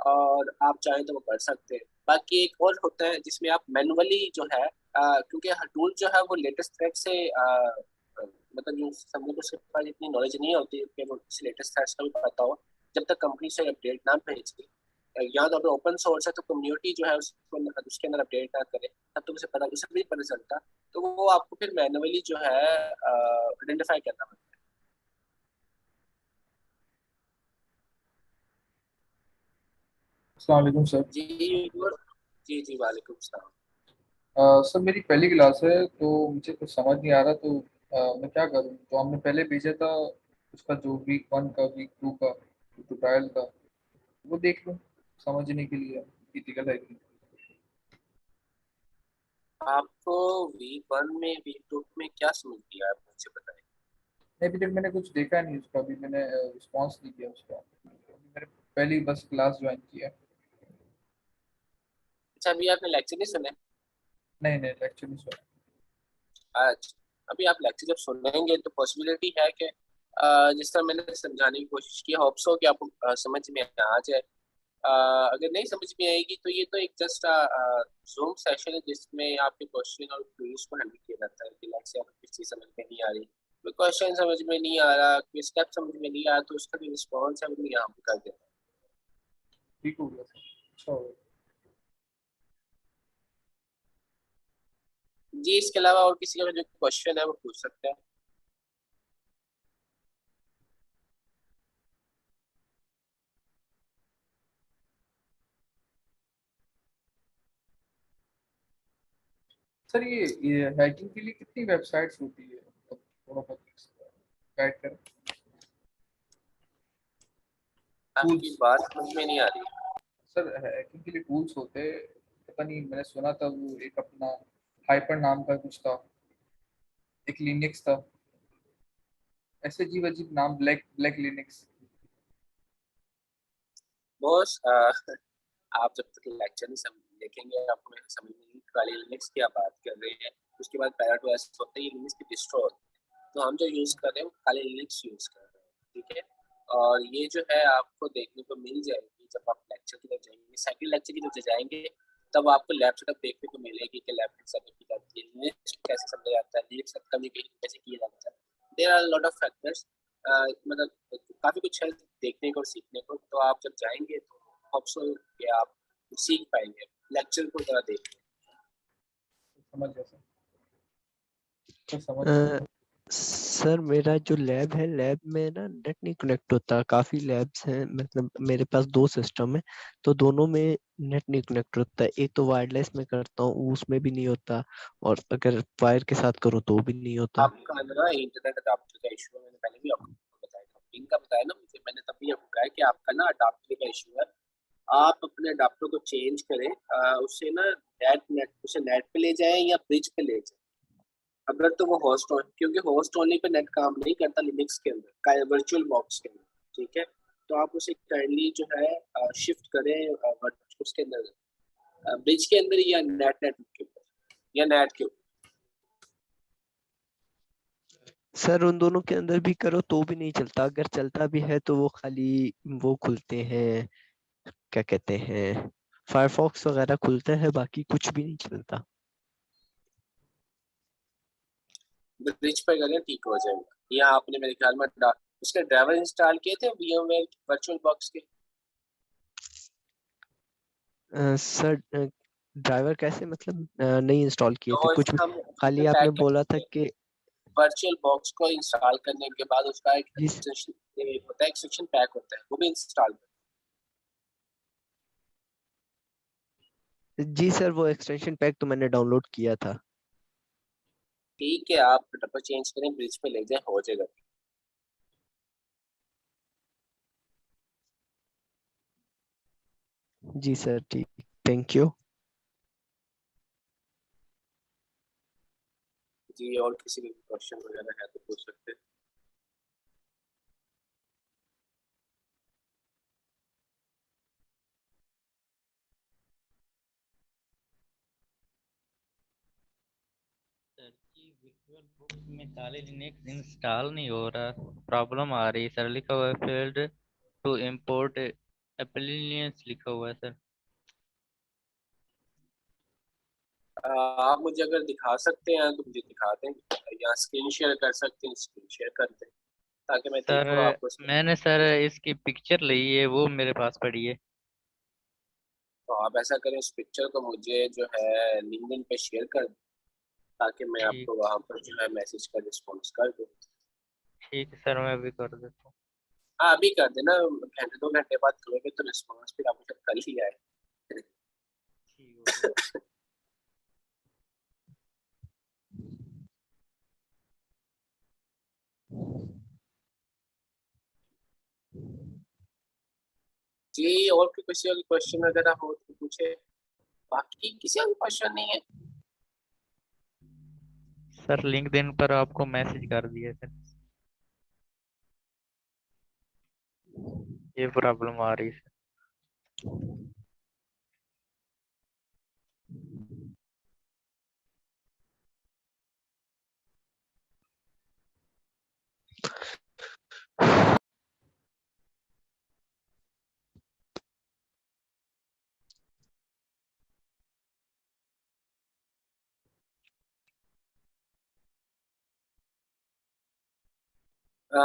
और आप चाहें तो वो कर सकते हैं। बाकी एक और होता है जिसमें आप मैनुअली जो है, क्योंकि टूल जो है वो लेटेस्ट थ्रेड से मतलब यूं समझो कि उसके पास इतनी नॉलेज नहीं होती कि वो लेटेस्ट थ्रेड्स का भी पता हो, जब तक कंपनी से अपडेट ना भेजे, या तो ओपन सोर्स है तो कम्युनिटी जो है उसको उसके अंदर अपडेट ना करे, तब तो उसे भी पता चलता। तो वो आपको फिर मैनुअली जो है आइडेंटिफाई करना पड़ता अस्सलाम वालेकुम सर। है। जी जी, वालेकुम सलाम। सर मेरी पहली क्लास है तो मुझे कुछ समझ नहीं आ रहा, तो मैं क्या करूँ? तो हमने पहले भेजा था उसका जो वीक 1 का वीक 2 का ट्रायल था, वो देख लूँ समझने के लिए इथिकल है कि आपको वीक 1 में वीक 2 में क्या समझ लिया आप मुझे बताएं। नहीं। अभी तक मैंने कुछ देखा नहीं उसका, अभी मैंने रिस्पॉन्स नहीं किया उसका, अभी मैंने पहली बस क्लास ज्वाइन किया। अच्छा, अभी आपने लेक्चर नहीं सुने? नहीं नहीं, लेक्चर नहीं सुना। आज अभी आप लेक्चर जब सुनेंगे तो पॉसिबिलिटी है कि जिस तरह मैंने समझाने की कोशिश की, होप्स हो कि आपको समझ में आ जाए। अगर नहीं समझ में आएगी तो ये तो एक जस्ट जूम सेशन है जिसमें आपके क्वेश्चन और क्वेरीज को हैंडल किया जाता है। कि लाइक से आपको किसी चीज समझ में नहीं आ रही, कोई क्वेश्चन समझ में नहीं आ रहा, कोई स्टेप समझ में नहीं आ रहा, तो उसका भी रिस्पॉन्स है वो यहाँ पे कर देते हैं। ठीक हो गया सर, अच्छा हो गया। जी, इसके अलावा और किसी का जो क्वेश्चन है वो पूछ सकते हैं। सर ये हैकिंग के लिए कितनी वेबसाइट्स होती है, मतलब थोड़ा बहुत गाइड करें। आपकी टूल्स, बात समझ में नहीं आ रही। सर हैकिंग के लिए टूल्स होते हैं, पता नहीं, मैंने सुना था वो एक अपना हाइपर नाम का कुछ था, एक लिनक्स था, ऐसे अजीब अजीब नाम, ब्लैक ब्लैक लिनक्स। बॉस, आप जब तक लेक्चर नहीं देखेंगे आपको मैं समझ में नहीं, काली लिनक्स की आप बात कर रहे हैं। उसके बाद पैराटो एस होते हैं, ये लिनक्स की डिस्ट्रो होती है। तो हम जो यूज़ कर रहे हैं वो काली लिनक्स यूज़ कर रहे हैं, ठीक है। और ये जो है आपको देखने को मिल जाएगी जब आप लेक्चर की तरफ जाएंगे, सेकंड लेक्चर की तरफ जाएंगे, तब आपको लैब सेटअप देखने को मिलेगी कि लैब सेटअप की जाती है, लिनक्स कैसे समझा जाता है, लिनक्स कम्युनिकेशन कैसे किया जाता है। There are lot of factors, मतलब काफ़ी कुछ है देखने को और सीखने को। तो आप जब जाएंगे तो होप सो कि आप सीख पाएंगे, लेक्चर को जरा देखिए। समझ गया सर, सर समझ अ, गया। सर मेरा जो लैब है, लैब में ना नेट नहीं कनेक्ट होता। काफी लैब्स हैं, मतलब मेरे पास 2 सिस्टम है, तो दोनों में नेट नहीं कनेक्ट होता। एक तो वायरलेस में करता हूँ, उसमें भी नहीं होता, और अगर वायर के साथ करूँ तो भी नहीं होता। आपका ना इंटरनेट अडाप्टर का इशू है, मैंने पहले भी आपको बताया था, इनका बताया ना मुझे, मैंने तभी आपको कहा कि आपका ना अडाप्टर का इशू है। आप अपने अडाप्टर को चेंज करें, उससे ना नेट उसे नेट पे ले जाएं या ब्रिज पे ले जाएं। अगर तो वो होस्ट हो, क्योंकि होस्ट ओनली पे नेट काम नहीं करता लिनक्स के अंदर, वर्चुअल बॉक्स के अंदर, ठीक है। तो आप उसे काइंडली जो है शिफ्ट करें उसके अंदर, ब्रिज के अंदर, या नेट के ऊपर, या नेट के ऊपर। सर उन दोनों के अंदर भी करो तो भी नहीं चलता। अगर चलता भी है तो वो खाली वो खुलते हैं, क्या कहते हैं, फायरफॉक्स वगैरह खुलते हैं, बाकी कुछ भी नहीं चलता। ब्रिज पर करें, ठीक हो जाएगा। या आपने मेरे ख्याल में उसके ड्राइवर इंस्टॉल किए थे VMware वर्चुअल बॉक्स के? सर ड्राइवर कैसे, मतलब नहीं इंस्टॉल किए थे तो कुछ भी, हम खाली आपने पैक बोला था कि वर्चुअल बॉक्स को इंस्टॉल करने के बाद उसका एक जी एक्सटेंशन होता है, एक्सटेंशन पैक होता है, वो भी इंस्टॉल करें। जी सर, वो एक्सटेंशन पैक तो मैंने डाउनलोड किया था। ठीक है, आप डब्बा चेंज करें, ब्रिज पे ले जाए, हो जाएगा। जी सर, ठीक, थैंक यू। जी, और किसी भी क्वेश्चन वगैरह है तो पूछ सकते हैं। विजुअल बुक्स में काली लिनक्स इंस्टॉल नहीं हो रहा, प्रॉब्लम आ रही है सर। लिखा हुआ है फेल्ड टू इंपोर्ट एप्लियंस लिखा हुआ है सर। आप मुझे अगर दिखा सकते हैं तो मुझे दिखा दें, या स्क्रीन शेयर कर सकते हैं, स्क्रीन शेयर कर दें ताकि मैं सर देखूँ आपको। मैंने सर इसकी पिक्चर ली है, वो मेरे पास पड़ी है। तो आप ऐसा करें, उस पिक्चर को मुझे जो है लिंक्डइन पे शेयर कर दें ताकि मैं ठीक, आपको वहाँ पर जो है मैसेज का रिस्पॉन्स कर दूँ। ठीक है सर, मैं भी कर देता हूँ। हाँ अभी कर देना, घंटे 2 घंटे बाद करोगे तो रिस्पॉन्स फिर आपको शायद कल ही आए। ठीक हो गया। जी, और कोई किसी और क्वेश्चन वगैरह हो तो पूछे, बाकी किसी और क्वेश्चन नहीं है। सर लिंक्डइन पर आपको मैसेज कर दिया सर, ये प्रॉब्लम आ रही है सर।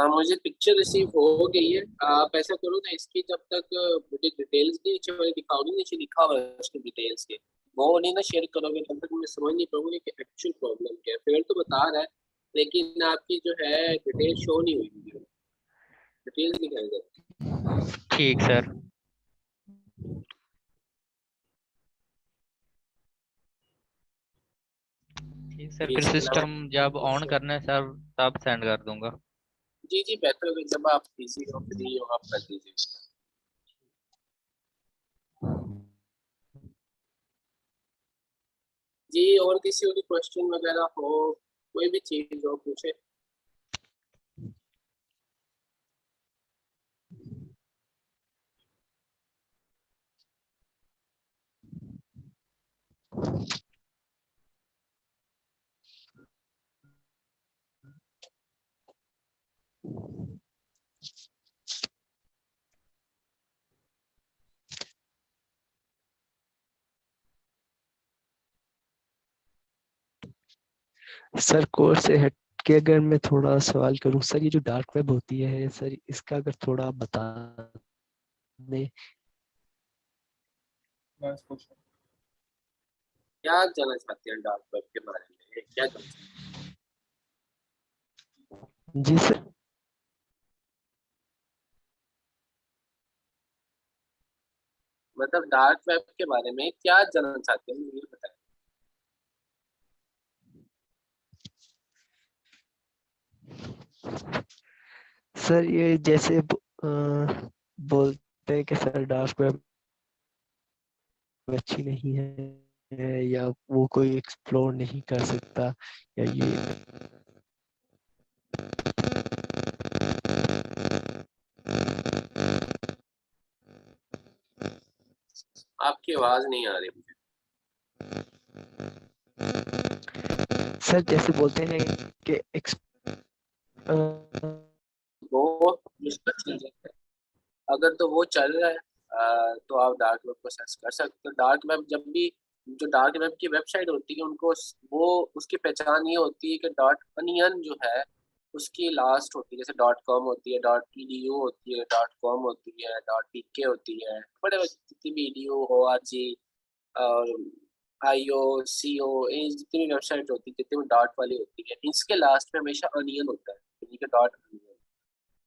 मुझे पिक्चर रिसीव हो गई है। आप ऐसा करो ना, इसकी जब तक मुझे डिटेल्स नहीं नीचे वाले दिखाओगे, नीचे लिखा हुआ है उसके डिटेल्स के, वो नहीं ना शेयर करोगे तब तक मैं समझ नहीं पाऊंगी कि एक्चुअल प्रॉब्लम क्या है। फेल तो बता रहा है लेकिन आपकी जो है डिटेल शो नहीं हुई वीडियो, डिटेल्स दिखाई जाती। ठीक सर। ठीक सर, जी फिर इसके अलावा सिस्टम जब ऑन कुछ। करना है सर तब सेंड कर दूंगा। जी जी, बेहतर होगा जब आप बिजी हो, फ्री हो, आप कर दीजिए। जी, और किसी और क्वेश्चन वगैरह हो, कोई भी चीज हो पूछे। सर कोर्स से हट के अगर मैं थोड़ा सवाल करूं सर, ये जो डार्क वेब होती है सर, इसका अगर थोड़ा आप बता दें। मैं पूछ रहा क्या जानना चाहते हैं डार्क वेब के बारे में, क्या जानना चाहते हैं? जी सर। मतलब डार्क वेब के बारे में क्या जानना चाहते हैं मुझे बताएं। सर ये जैसे बोलते हैं कि सर डार्क वेब अच्छी नहीं है, या वो कोई एक्सप्लोर नहीं कर सकता, या ये। आपकी आवाज नहीं आ रही मुझे। सर जैसे बोलते हैं कि वो मुश्किल चीज है, अगर तो वो चल रहा है तो आप डार्क वेब को सर्च कर सकते हो। डार्क वेब जब भी, जो डार्क वेब की वेबसाइट होती है उनको वो उसकी पहचान ये होती है कि डॉट अनियन जो है उसकी लास्ट होती है, जैसे डॉट कॉम होती है, डॉट edu होती है, डॉट कॉम होती है, डॉट pk होती है, बड़े जितनी भी edu org और IO CO, ये जितनी भी वेबसाइट होती है जितनी भी डॉट वाली होती है, इसके लास्ट में हमेशा अनियन होता है, यानी कि डॉट अनियन।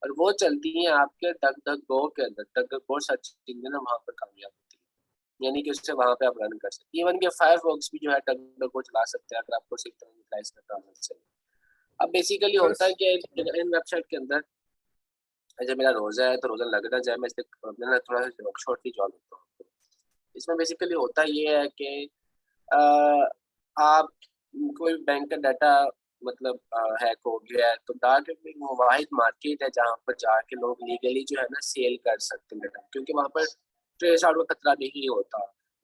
और वो चलती हैं आपके डक डक गो के अंदर। Duck duck go search engine है, वहाँ पर कामयाब होती है, यानी कि उससे वहाँ पे आप रन कर सकते हैं। इवन के फायरफॉक्स भी जो है डक डक गो चला सकते हैं अगर आपको सही तरह यूटिलाइज करना आना चाहिए। अब बेसिकली हूँ होता है सर। कि इन वेबसाइट के अंदर, जब मेरा रोजा है तो रोजा लगना जाए, मैं इसलिए अपना थोड़ा सा वर्कशॉप की जॉब लेता हूँ। इसमें बेसिकली होता ये है कि अ, आप कोई बैंक का डाटा मतलब हैक हो गया है तो डार्क वेब एक वो वाहिद मार्केट है जहाँ पर जाके लोग लीगली जो है ना सेल कर सकते हैं डाटा, क्योंकि वहाँ पर ट्रेस आउट का खतरा नहीं होता।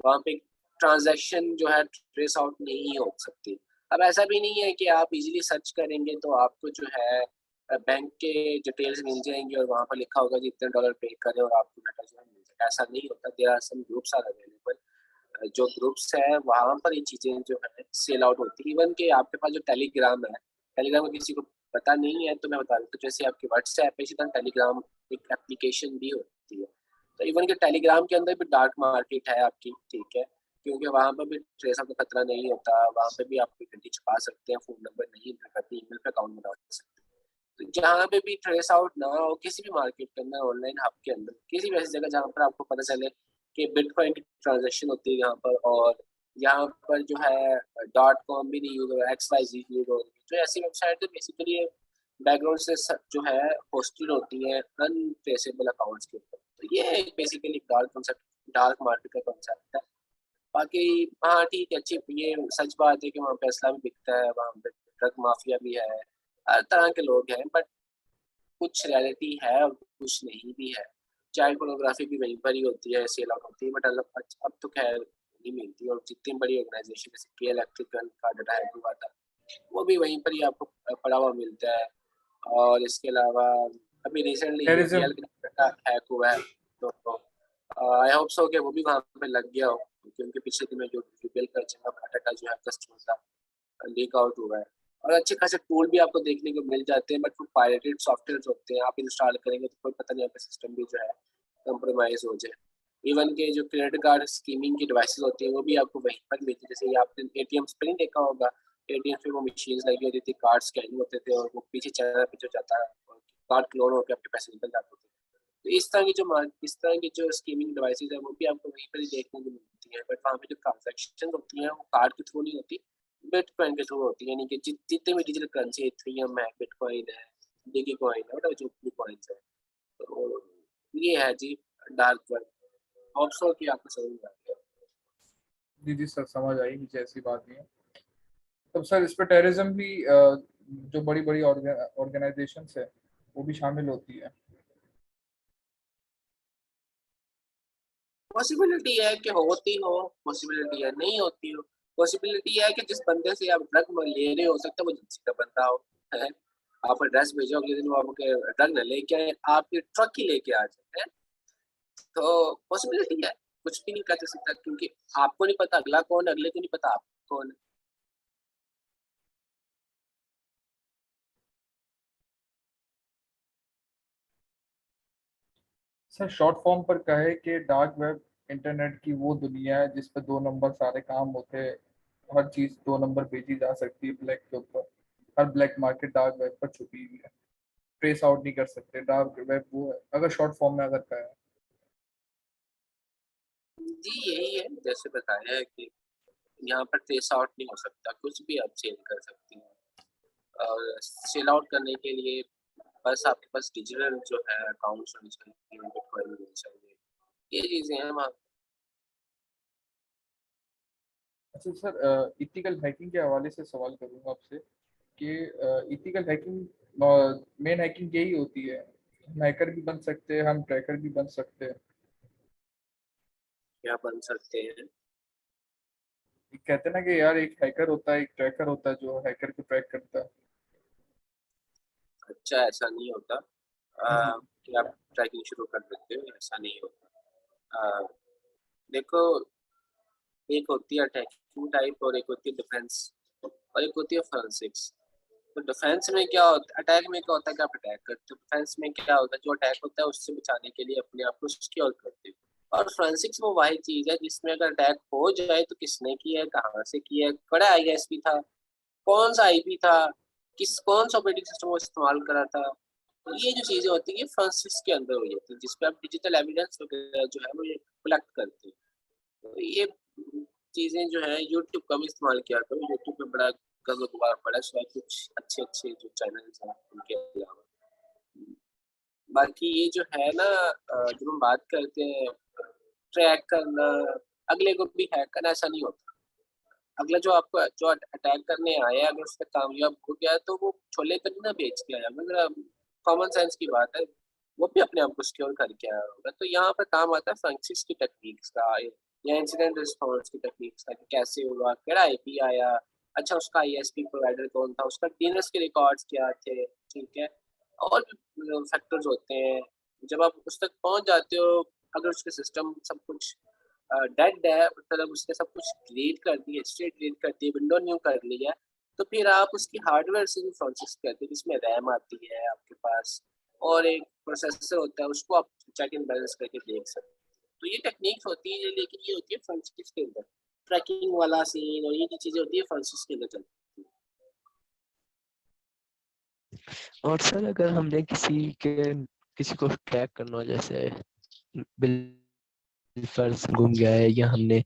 वहाँ पे ट्रांजैक्शन जो है ट्रेस आउट नहीं हो सकती। अब ऐसा भी नहीं है कि आप इजीली सर्च करेंगे तो आपको जो है बैंक के डिटेल्स मिल जाएंगी और वहाँ पर लिखा होगा कि इतने डॉलर पे करें और आपको डाटा जो है मिल जाएगा। ऐसा नहीं होता। There are some groups are available, जो ग्रुप्स है वहाँ पर ये चीज़ें जो है सेल आउट होती है। इवन के आपके पास जो टेलीग्राम है, टेलीग्राम का किसी को पता नहीं है तो मैं बता देता हूँ, जैसे आपकी व्हाट्सएप है इसी तरह टेलीग्राम एक एप्लीकेशन भी होती है। तो इवन के टेलीग्राम के अंदर भी डार्क मार्केट है आपकी, ठीक है, क्योंकि वहाँ पर भी ट्रेस आउट का खतरा नहीं होता। वहाँ पे भी आप आइडेंटिटी छुपा सकते हैं, फ़ोन नंबर नहीं एंटर करते, ईमेल पे अकाउंट बना सकते हैं। तो जहाँ पे भी ट्रेस आउट ना हो किसी भी मार्केट के अंदर, ऑनलाइन हब के अंदर, किसी भी ऐसी जगह जहाँ पर आपको पता चले कि बिटकॉइन की ट्रांजैक्शन होती है यहाँ पर, और यहाँ पर जो है .com भी नहीं यूज़ हो रहा है, XYZ यूज़ हो रही है, तो ऐसी वेबसाइट तो बेसिकली बैकग्राउंड से जो है होस्टेड होती है अनट्रेसेबल अकाउंट्स के ऊपर। तो ये एक basically dark concept, dark market का कॉन्सेप्ट है। बाकी हाँ ठीक है, अच्छी ये सच बात है कि वहाँ पे असला भी बिकता है, वहाँ पे ड्रग माफिया भी है, हर तरह के लोग हैं, बट कुछ रियलिटी है और कुछ नहीं भी है। चाइल्ड पोर्नोग्राफी भी वहीं पर ही होती है, सेल आउट होती है, बट अब तो खैर नहीं मिलती। और जितनी बड़ी ऑर्गेनाइजेशन जैसे के इलेक्ट्रिकल का डाटा हैक हुआ था, वो भी वहीं पर ही आपको पड़ा हुआ मिलता है। और इसके अलावा अभी रिसेंटली टेररिज्म। यूपीएल का डाटा हैक हुआ है, तो आई होप सो कि वो भी वहाँ पे लग गया हो, क्योंकि पिछले दिनों जो यूपीएल का डाटा जो है कस्टमर का लीक आउट हुआ है। और अच्छे खासे टूल भी आपको देखने को मिल जाते हैं, बट वो पायरेटेड सॉफ्टवेयर होते हैं, आप इंस्टॉल करेंगे तो कोई पता नहीं आपका सिस्टम भी जो है कंप्रोमाइज हो जाए। इवन के जो क्रेडिट कार्ड स्कीमिंग की डिवाइसेस होती हैं वो भी आपको वहीं पर मिलती है। जैसे ये आपने एटीएम्स पे नहीं देखा होगा, एटीएम पे वो मशीन्स लगी होती थी, कार्ड स्कैनिंग होते थे और वो पीछे चैनल पे जो जाता है और कार्ड क्लोन होकर आपके पैसे निकल जाते थे। तो इस तरह की जो स्कीमिंग डिवाइसेस है वो भी आपको वहीं पर ही देखने को मिलती है, बट वहाँ पे जो ट्रांजेक्शन होती हैं वो कार्ड के थ्रू नहीं होती, बिटकॉइन के थ्रू होती है। यानी कि जितने भी डिजिटल करेंसी, इथेरियम है, बिटकॉइन है, डिगी कॉइन है, मतलब जो भी कॉइन्स है, तो ये है जी डार्क वेब। होप सो कि आपको समझ में आ गया। जी जी सर, समझ आई, मुझे ऐसी बात नहीं है। तब सर इस पे टेररिज्म भी जो बड़ी बड़ी ऑर्गेनाइजेशंस है वो भी शामिल होती है। पॉसिबिलिटी है कि होती हो, पॉसिबिलिटी है नहीं होती हो, पॉसिबिलिटी है कि जिस बंदे से आप ड्रग ले रहे हो सकता है वो जिंसी का बंदा हो, है। आप एड्रेस भेजो, अगले दिन वो आपके ड्रग न लेके आए, आपके ट्रक ही लेके आ जाए, है। तो पॉसिबिलिटी है, कुछ भी नहीं कर सकता, क्योंकि आपको नहीं पता अगला कौन है, अगले को नहीं पता आप कौन है। सर शॉर्ट फॉर्म पर कहे कि डार्क वेब इंटरनेट की वो दुनिया है जिस पर 2 नंबर सारे काम होते हैं, हर चीज 2 नंबर भेजी जा सकती है ब्लैक के ऊपर। हर ब्लैक मार्केट डार्क वेब पर छुपी हुई है, ट्रेस आउट नहीं कर सकते। डार्क वेब वो है, अगर शॉर्ट फॉर्म में अगर कहे। जी यही है, जैसे बताया है कि यहाँ पर ट्रेस आउट नहीं हो सकता, कुछ भी आप सेल कर सकती हैं। और सेल आउट करने के लिए बस आपके पास डिजिटल जो है अकाउंट्स होने चाहिए, बिटकॉइन होनी चाहिए, ये चीज़ें हैं वहाँ। अच्छा सर, इथिकल हैकिंग के हवाले से सवाल करूंगा आपसे कि इथिकल हैकिंग, मेन हैकिंग यही होती है, हम हैकर भी बन सकते हैं, हम ट्रैकर भी बन सकते हैं। क्या बन सकते हैं? कहते हैं ना कि यार एक हैकर होता है, एक ट्रैकर होता है जो हैकर को ट्रैक करता है। अच्छा, ऐसा नहीं होता जी कि आप ट्रैकिंग शुरू कर देते हो, ऐसा नहीं होता। देखो, एक होती है अटैकिंग टाइप और एक होती है डिफेंस और एक होती है फोरेंसिक्स। तो डिफेंस में क्या होता है, अटैक में क्या होता है कि आप अटैक करते हो, डिफेंस में क्या होता है जो अटैक होता है उससे बचाने के लिए अपने आप को सिक्योर करते हो। और फोरेंसिक्स वो वाही चीज़ है जिसमें अगर अटैक हो जाए तो किसने किया है, कहाँ से किया है, बड़ा आईएसपी था, कौन सा आईपी था, कौन सा ऑपरेटिंग सिस्टम वो इस्तेमाल करा था। तो ये जो चीज़ें होती हैं फोरेंसिक्स के अंदर हो जाती है, जिसपे आप डिजिटल एविडेंस वगैरह जो है वो ये कलेक्ट करते हैं। तो ये चीज़ें जो है यूट्यूब का भी इस्तेमाल किया करो, यूट्यूब में बड़ा गजब पड़ा है, कुछ अच्छे अच्छे जो चैनल्स हैं उनके अलावा। बाकी ये जो है ना जब हम बात करते हैं ट्रैक करना, अगले को भी हैक करना, ऐसा नहीं होता। अगला जो आपको जो अटैक करने आया अगर उसका कामयाब हो गया तो वो छोले तो नहीं ना बेच के आया, मतलब कॉमन सेंस की बात है, वो भी अपने आप को सिक्योर करके आया होगा। तो यहाँ पर काम आता है फ्रांसिस की टेक्निक्स का या इंसिडेंट रिस्पॉन्स की टेक्निक्स का, कि कैसे हुआ, केड़ा आईपी आया, अच्छा उसका आईएसपी प्रोवाइडर कौन था, उसका डीएनएस के रिकॉर्ड्स क्या थे, ठीक है। और भी फैक्टर्स होते हैं। जब आप उस तक पहुंच जाते हो, अगर उसके सिस्टम सब कुछ डेड है, मतलब उसने सब कुछ डिलीट कर दिया, हिस्ट्री डिलीट कर दी, विंडो न्यू कर लिया, तो फिर आप उसकी हार्डवेयर से भी प्रोसेस करते हैं, जिसमें रैम आती है आपके पास और एक प्रोसेसर होता है, उसको आप चेक एंड बैलेंस करके देख सकते हैं। तो ये टेक्निक्स होती है, लेकिन ये होती है फ्रांसिस के अंदर, ट्रैकिंग वाला सीन और ये जो चीजें होती है फ्रांसिस के अंदर चलती है। और सर अगर हमने किसी को ट्रैक करना हो, जैसे बिल फर्ज गुम गया है या हमने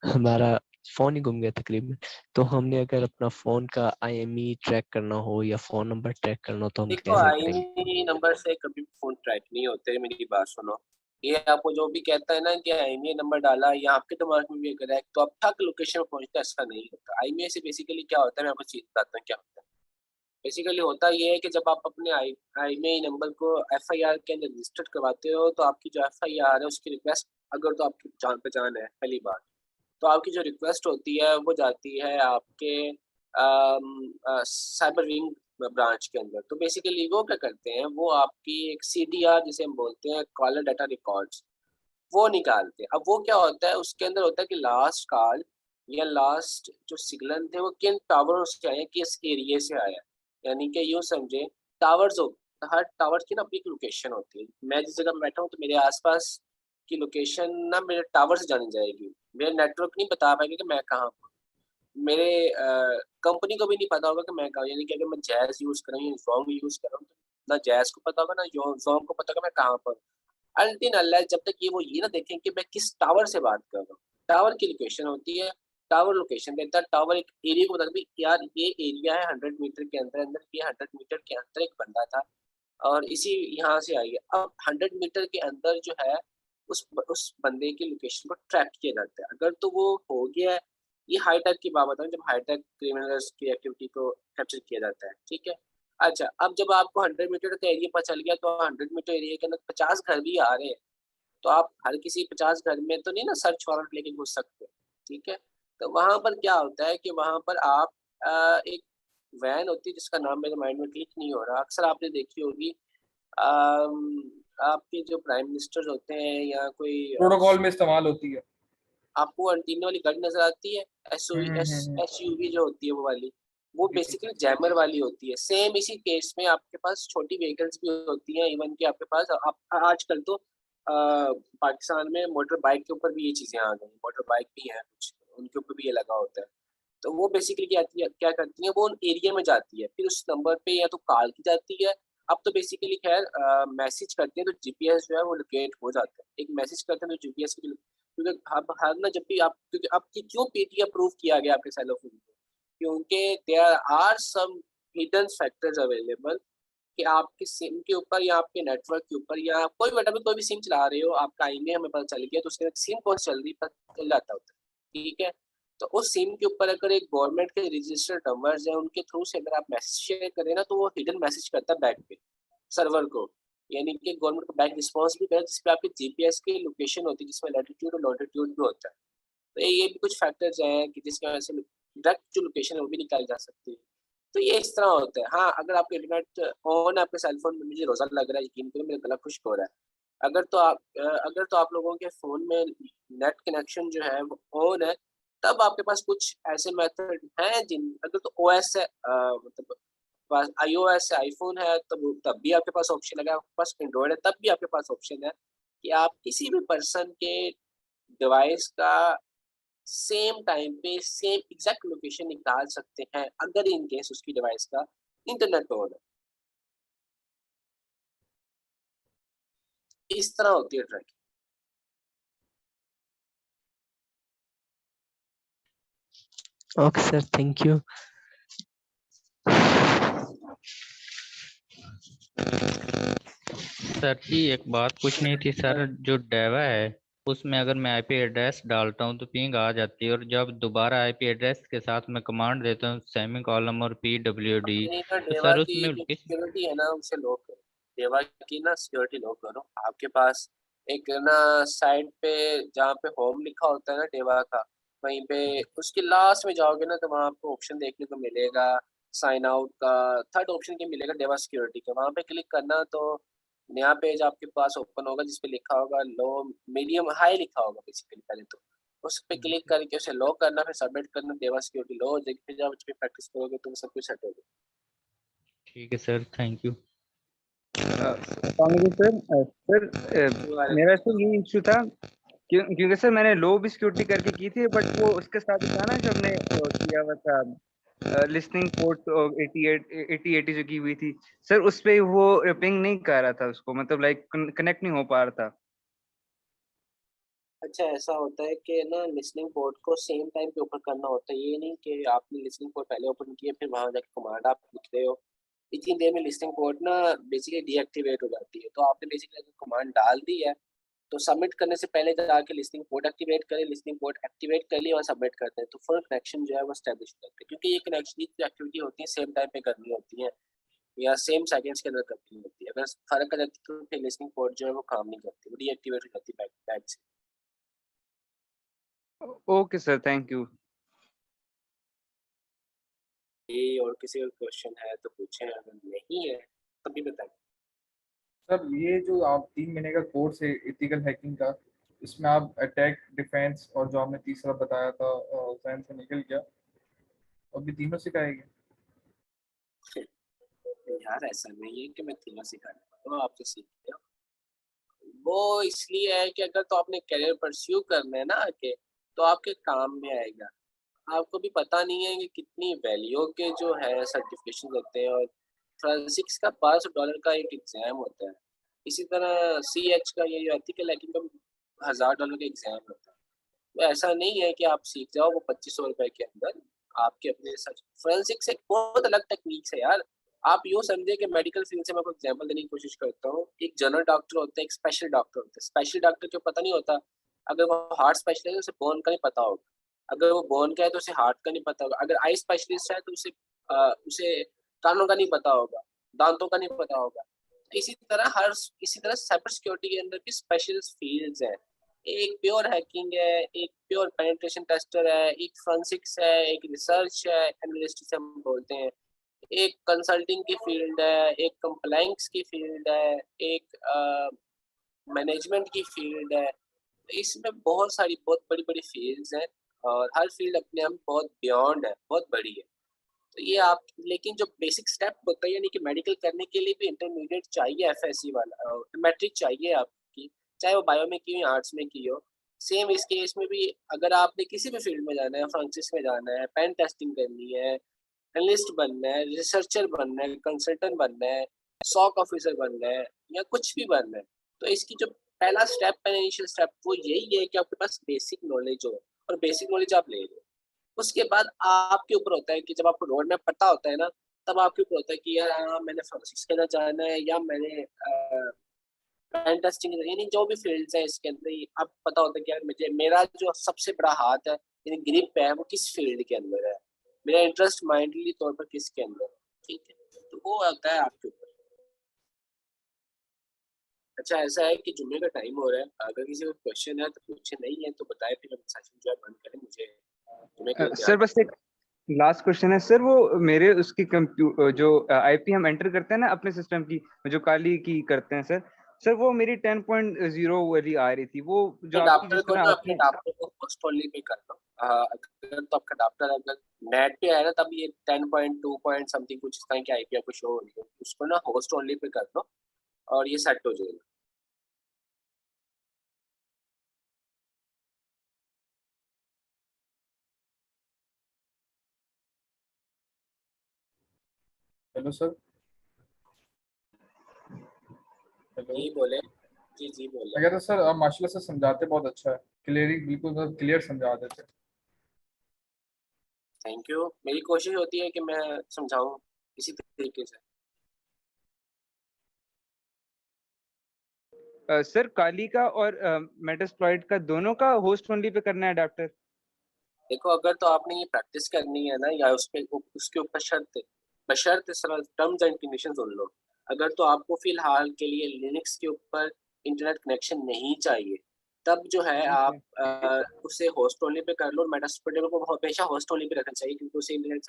हमारा फोन ही गुम गया तकरीबन, तो हमने अगर अपना फोन का आईएमई ट्रैक करना हो या फोन नंबर ट्रैक करना हो तो हम देखो कैसे करेंगे? आईएमईआई नंबर से कभी भी फोन ट्रैक नहीं होते, मेरी बात सुनो। ये आपको जो भी कहता है ना कि आईएमईआई नंबर डाला या आपके दिमाग में भी अगर है तो अब तक लोकेशन पे पहुंचता, ऐसा नहीं होता। आईएमईआई से बेसिकली क्या होता है, मैं आपको चीज बताता हूँ क्या होता है। बेसिकली होता ये है कि जब आप अपने आईएमईआई नंबर को एफआईआर के अंदर रजिस्टर्ड करवाते हो, तो आपकी जो एफआईआर है उसकी रिक्वेस्ट, अगर तो आपकी जान पहचान है पहली बार, तो आपकी जो रिक्वेस्ट होती है वो जाती है आपके साइबर विंग ब्रांच के अंदर। तो बेसिकली वो क्या करते हैं, वो आपकी एक सीडीआर जिसे हम बोलते हैं, कॉलर डाटा रिकॉर्ड्स, वो निकालते हैं। अब वो क्या होता है, उसके अंदर होता है कि लास्ट कॉल या लास्ट जो सिग्नल थे वो किन टावरों से आए हैं, किस एरिया से आया है। यानी कि यूँ समझे, टावर्स हो, हर टावर की ना अपनी एक लोकेशन होती है। मैं जिस जगह पे बैठा हूँ तो मेरे आस-पास की लोकेशन ना मेरे टावर से जानी जाएगी। मेरा नेटवर्क नहीं बता पाएगा कि मैं कहाँ हूँ। मेरे कंपनी को भी नहीं पता होगा कि मैं कहाँ हूँ। यानी कि अगर मैं जैज़ यूज़ कर रहा हूँ या ज़ोंग यूज़ कर रहा हूँ, तो ना जैज़ को पता होगा ना ज़ोंग को पता होगा मैं कहाँ पर हूँ। अनटिल अनलेस जब तक ये ना देखें कि मैं किस टावर से बात कर रहा हूँ। टावर की लोकेशन होती है, टावर लोकेशन देता है, टावर एक एरिया को बताता है कि यार ये एरिया है 100 मीटर के अंदर-अंदर, ये 100 मीटर के अंदर एक बंदा था और इसी यहाँ से आई है। अब 100 मीटर के अंदर जो है, उस बंदे की लोकेशन को ट्रैक किया जाता है। अगर तो वो हो गया है, ये हाई-टेक की बात बता रहा हूँ, जब हाई-टेक क्रिमिनल्स की एक्टिविटी को कैप्चर किया जाता है, ठीक है? अच्छा, अब जब आपको 100 मीटर का एरिया पता चल गया, तो 100 मीटर एरिया के अंदर 50 घर भी आ रहे हैं, तो आप हर किसी 50 घर में तो नहीं ना सर्च वारंट लेके घुस सकते, ठीक है? तो वहाँ पर क्या होता है कि वहाँ पर आप एक वैन होती है जिसका नाम मेरे माइंड में क्लिक नहीं हो रहा, अक्सर आपने देखी होगी। आपके जो प्राइम मिनिस्टर्स होते हैं या कोई प्रोटोकॉल में इस्तेमाल होती है। आपको एंटीना वाली गाड़ी नज़र आती है? एसयूवी जो होती है वो वाली, वो जी, जी, बेसिकली जैमर वाली होती है। सेम इसी केस में आपके पास छोटी व्हीकल्स भी होती हैं, इवन कि आपके पास आप आजकल तो पाकिस्तान में मोटर बाइक के ऊपर भी ये चीज़ें आ गई हैं, मोटर बाइक भी हैं कुछ, उनके ऊपर भी ये लगा होता है। तो वो बेसिकली क्या करती हैं, वो उन एरिया में जाती है, फिर उस नंबर पे या तो कॉल की जाती है। अब तो बेसिकली खैर मैसेज करते हैं तो जीपीएस जो है वो लोकेट हो जाता है। एक मैसेज करते हैं तो जीपीएस की, क्योंकि अब हर ना जब भी आप, क्योंकि अब कि क्यों पीटी अप्रूव किया गया आपके सेल फोन को, क्योंकि there are some hidden factors available कि आपके सिम के ऊपर या आपके नेटवर्क के ऊपर या कोई व्हाटएवर कोई भी सिम चला रहे हो, आपका आईडी हमें पता चल गया तो उसके सिम कौन सी चल रही है पता चल जाता होता है, ठीक है। तो उस सिम के ऊपर अगर एक गवर्नमेंट के रजिस्टर्ड नंबर्स हैं, उनके थ्रू से अगर आप मैसेज शेयर करें ना, तो वो हिडन मैसेज करता है बैक पे सर्वर को। यानी कि गवर्नमेंट को बैक रिस्पॉन्स भी करे, जिसपे आपकी जीपीएस की लोकेशन होती है, जिसमें लैटिट्यूड और लॉन्गिट्यूड भी होता है। तो ये भी कुछ फैक्टर्स हैं कि जिसकी वजह से डायरेक्ट जो लोकेशन है वो भी निकाली जा सकती है। तो ये इस तरह होता है। हाँ, अगर आपका इंटरनेट ऑन है आपके सेल फ़ोन में, मुझे रोज़ा लग रहा है, यकीन करो मेरा गला खुश्क हो रहा है। अगर तो आप लोगों के फ़ोन में नेट कनेक्शन जो है वो ऑन है, तब आपके पास कुछ ऐसे मेथड हैं जिन, अगर तो ओएस है मतलब पास आईओएस है, आईफ़ोन है, तब भी आपके पास ऑप्शन है। अगर आपके पास एंड्रॉइड है, तब भी आपके पास ऑप्शन है कि आप किसी भी पर्सन के डिवाइस का सेम टाइम पे सेम एग्जैक्ट लोकेशन निकाल सकते हैं, अगर इन केस उसकी डिवाइस का इंटरनेट ऑन है। इस तरह होती है tracking. Okay sir, thank you. Sir ji एक बात पूछनी थी सर, जो डेवा है उसमें अगर मैं आईपी एड्रेस डालता हूँ तो पिंग आ जाती है, और जब दोबारा आईपी एड्रेस के साथ मैं कमांड देता हूँ सेमी कॉलम और पीडब्ल्यूडी, अपनी ना तो डेवा सर की उसमें जो सिक्योरिटी है ना उसे लो करो। डेवा की ना सिक्योरिटी लो करो। आपके पास एक ना साइड पे जहाँ पे होम लिखा होता है ना डेवा का, वहीं पे उसके लास्ट में जाओगे ना तो वहाँ आपको ऑप्शन देखने को मिलेगा साइन आउट का, थर्ड ऑप्शन के मिलेगा डेवा सिक्योरिटी का, वहाँ पे क्लिक करना तो नया पेज आपके पास ओपन होगा जिस पे लिखा होगा लो मीडियम हाई लिखा होगा बेसिकली पहले तो उस पे क्लिक करके उसे लो करना, फिर सबमिट करना, देवा सिक्योरिटी लो हो जाएगी, फिर जब उस पर प्रैक्टिस करोगे तो सब कुछ सेट हो जाएगा। ठीक है सर, थैंक यू। सर मेरा तो ये इशू था क्योंकि सर मैंने लो भी सिक्योरिटी करके की थी, बट वो उसके साथ था ना जो हमने किया हुआ था लिस्टिंग पोर्ट 8080 जो की हुई थी सर, उस पे वो पिंग नहीं कर रहा था उसको, मतलब लाइक कनेक्ट नहीं हो पा रहा था। अच्छा ऐसा होता है कि ना लिसनिंग पोर्ट को सेम टाइम पे ओपन करना होता है, ये नहीं कि आपने लिसनिंग पोर्ट पहले ओपन किया फिर वहां जाके कमांड आप लिख रहे हो, इतनी देर में लिसनिंग पोर्ट ना बेसिकली डीएक्टिवेट हो जाती है। तो आपने बेसिकली अगर कमांड डाल दी है तो सबमिट करने से पहले जाके लिसनिंग पोर्ट एक्टिवेट करें, लिसनिंग पोर्ट एक्टिवेट कर लिया और सबमिट कर दें तो फुल कनेक्शन जो है वो स्टैब्लिश हो जाता है, क्योंकि ये कनेक्शन की एक्टिविटी होती है सेम टाइम पे करनी होती है या सेम सेकंड्स के अंदर करनी होती है। अगर फर्क कर जाती है तो फिर लिसनिंग पोर्ट जो है वो काम नहीं करती, वो डीएक्टिवेट हो जाती है बैक से। Okay sir, thank you. ये और किसी का क्वेश्चन है तो पूछें, अगर नहीं है तब भी बताएं। सर ये जो आप 3 महीने का कोर्स है एथिकल हैकिंग का, इसमें आप अटैक डिफेंस और जो आपने तीसरा बताया था जहन से निकल गया, अभी तीनों सिखाएंगे? यार ऐसा नहीं है कि मैं तीनों सिखाने वाला हूँ, आप तो सीख रहे हो। वो इसलिए है कि अगर तो आपने करियर परस्यू करना है ना आगे तो आपके काम में आएगा। आपको भी पता नहीं है कि कितनी वैल्यू के जो है सर्टिफिकेशन होते हैं, और फोरेंसिक्स का $500 का एक एग्जाम होता है, इसी तरह CH का ये जो एथिकल हैकिंग का $1000 का एग्जाम होता है। तो ऐसा नहीं है कि आप सीख जाओ वो ₹2500 के अंदर आपके अपने सच। फोरेंसिक्स एक बहुत अलग टेक्निक है यार। आप यूँ समझिए कि मेडिकल फील्ड से मैं आपको एग्जांपल देने की कोशिश करता हूँ। एक जनरल डॉक्टर होता है, एक स्पेशल डॉक्टर होता है। स्पेशल डॉक्टर को पता नहीं होता, अगर वो हार्ट स्पेशलिस्ट है तो उसे बोन का नहीं पता होगा। अगर वो बोन का है तो उसे हार्ट का नहीं पता होगा। अगर आई स्पेशलिस्ट है तो उसे कानों का नहीं पता होगा, दांतों का नहीं पता होगा। इसी तरह साइबर सिक्योरिटी के अंदर भी स्पेशलिस्ट फील्ड्स हैं। एक प्योर हैकिंग है, एक प्योर पेनिट्रेशन टेस्टर है, एक फोरेंसिक्स है, एक रिसर्च है, एनालिस्ट जिसे हम बोलते हैं, एक कंसल्टिंग की फील्ड है, एक कंप्लायंस की फील्ड है, एक मैनेजमेंट की फील्ड है। तो इसमें बहुत सारी बहुत बड़ी-बड़ी फील्ड्स हैं और हर फील्ड अपने आप में बहुत बियॉन्ड है, बहुत बड़ी है। तो ये आप लेकिन जो बेसिक स्टेप होता है यानी कि मेडिकल करने के लिए भी इंटरमीडिएट चाहिए, एफएससी वाला मैट्रिक चाहिए आपकी, चाहे वो बायो में की हो या आर्ट्स में की हो। सेम इस केस में भी अगर आपने किसी भी फील्ड में जाना है, फोरेंसिक्स में जाना है, पेन टेस्टिंग करनी है, एनालिस्ट बनना है, रिसर्चर बनना है, कंसल्टेंट बनना है, सॉक ऑफिसर बनना है या कुछ भी बनना है, तो इसकी जो पहला स्टेप है, इनिशियल स्टेप, वो यही है कि आपके पास बेसिक नॉलेज हो और बेसिक नॉलेज आप ले लो। उसके बाद आपके ऊपर होता है कि जब आपको रोड मैप पता होता है ना, तब आपके ऊपर होता है कि यार हाँ, मैंने फोरेंसिक्स के अंदर जाना है या मैंने पेन टेस्टिंग यानी जो भी फील्ड्स हैं इसके अंदर ही अब पता होता है कि यार मुझे मेरा जो सबसे बड़ा हाथ है यानी ग्रिप है वो किस फील्ड के अंदर है, मेरा इंटरेस्ट माइंडली तौर पर किसके अंदर है, ठीक है? तो वो आता है आपके ऊपर। अच्छा ऐसा है कि जुम्मे का टाइम हो रहा है, अगर किसी को क्वेश्चन है तो पूछे, नहीं है तो बताए, फिर हम सेशन जो है बंद करें, मुझे जुम्मे के लिए सर तैयार बस एक लास्ट क्वेश्चन है सर, वो मेरे उसकी जो आईपी हम एंटर करते हैं ना अपने सिस्टम की, जो काली की करते हैं सर, सर वो मेरी 10.0 वाली आ रही थी, वो जो आपकी अडाप्टर जिस को तरह ना अपने आपने अडाप्टर को होस्ट ओनली पे कर लो। अगर तो आपका अडाप्टर अगर नेट पे है ना तब ये 10.2 पॉइंट समथिंग कुछ इस तरह की आईपी आपको शो हो रही है, उसको ना होस्ट ओनली पे कर दो और ये सेट हो जाएगा। Hello sir. हेलो। जी बोले। जी जी मैं बोले। कहता सर आप माशाल्लाह से समझाते बहुत अच्छा है, क्लियरिंग बिल्कुल क्लियर समझा देते। थैंक यू, मेरी कोशिश होती है कि मैं समझाऊं इसी तरीके से। सर काली का और मेटास्प्लॉइट का दोनों का होस्ट ओनली पे करना है अडेप्टर? देखो अगर तो आपने ये प्रैक्टिस करनी है ना या उसके ऊपर शर्त, बशर्त टर्म्स एंड कंडीशन सुन लो। अगर तो आपको फिलहाल के लिए लिनक्स के ऊपर इंटरनेट कनेक्शन नहीं चाहिए तब जो है जी आप सर। उसे होस्ट ओनली पे कर लो। मेटास्प्लोइटर को हमेशा होस्ट ओनली पे रखना चाहिए क्योंकि उसे इंटरनेट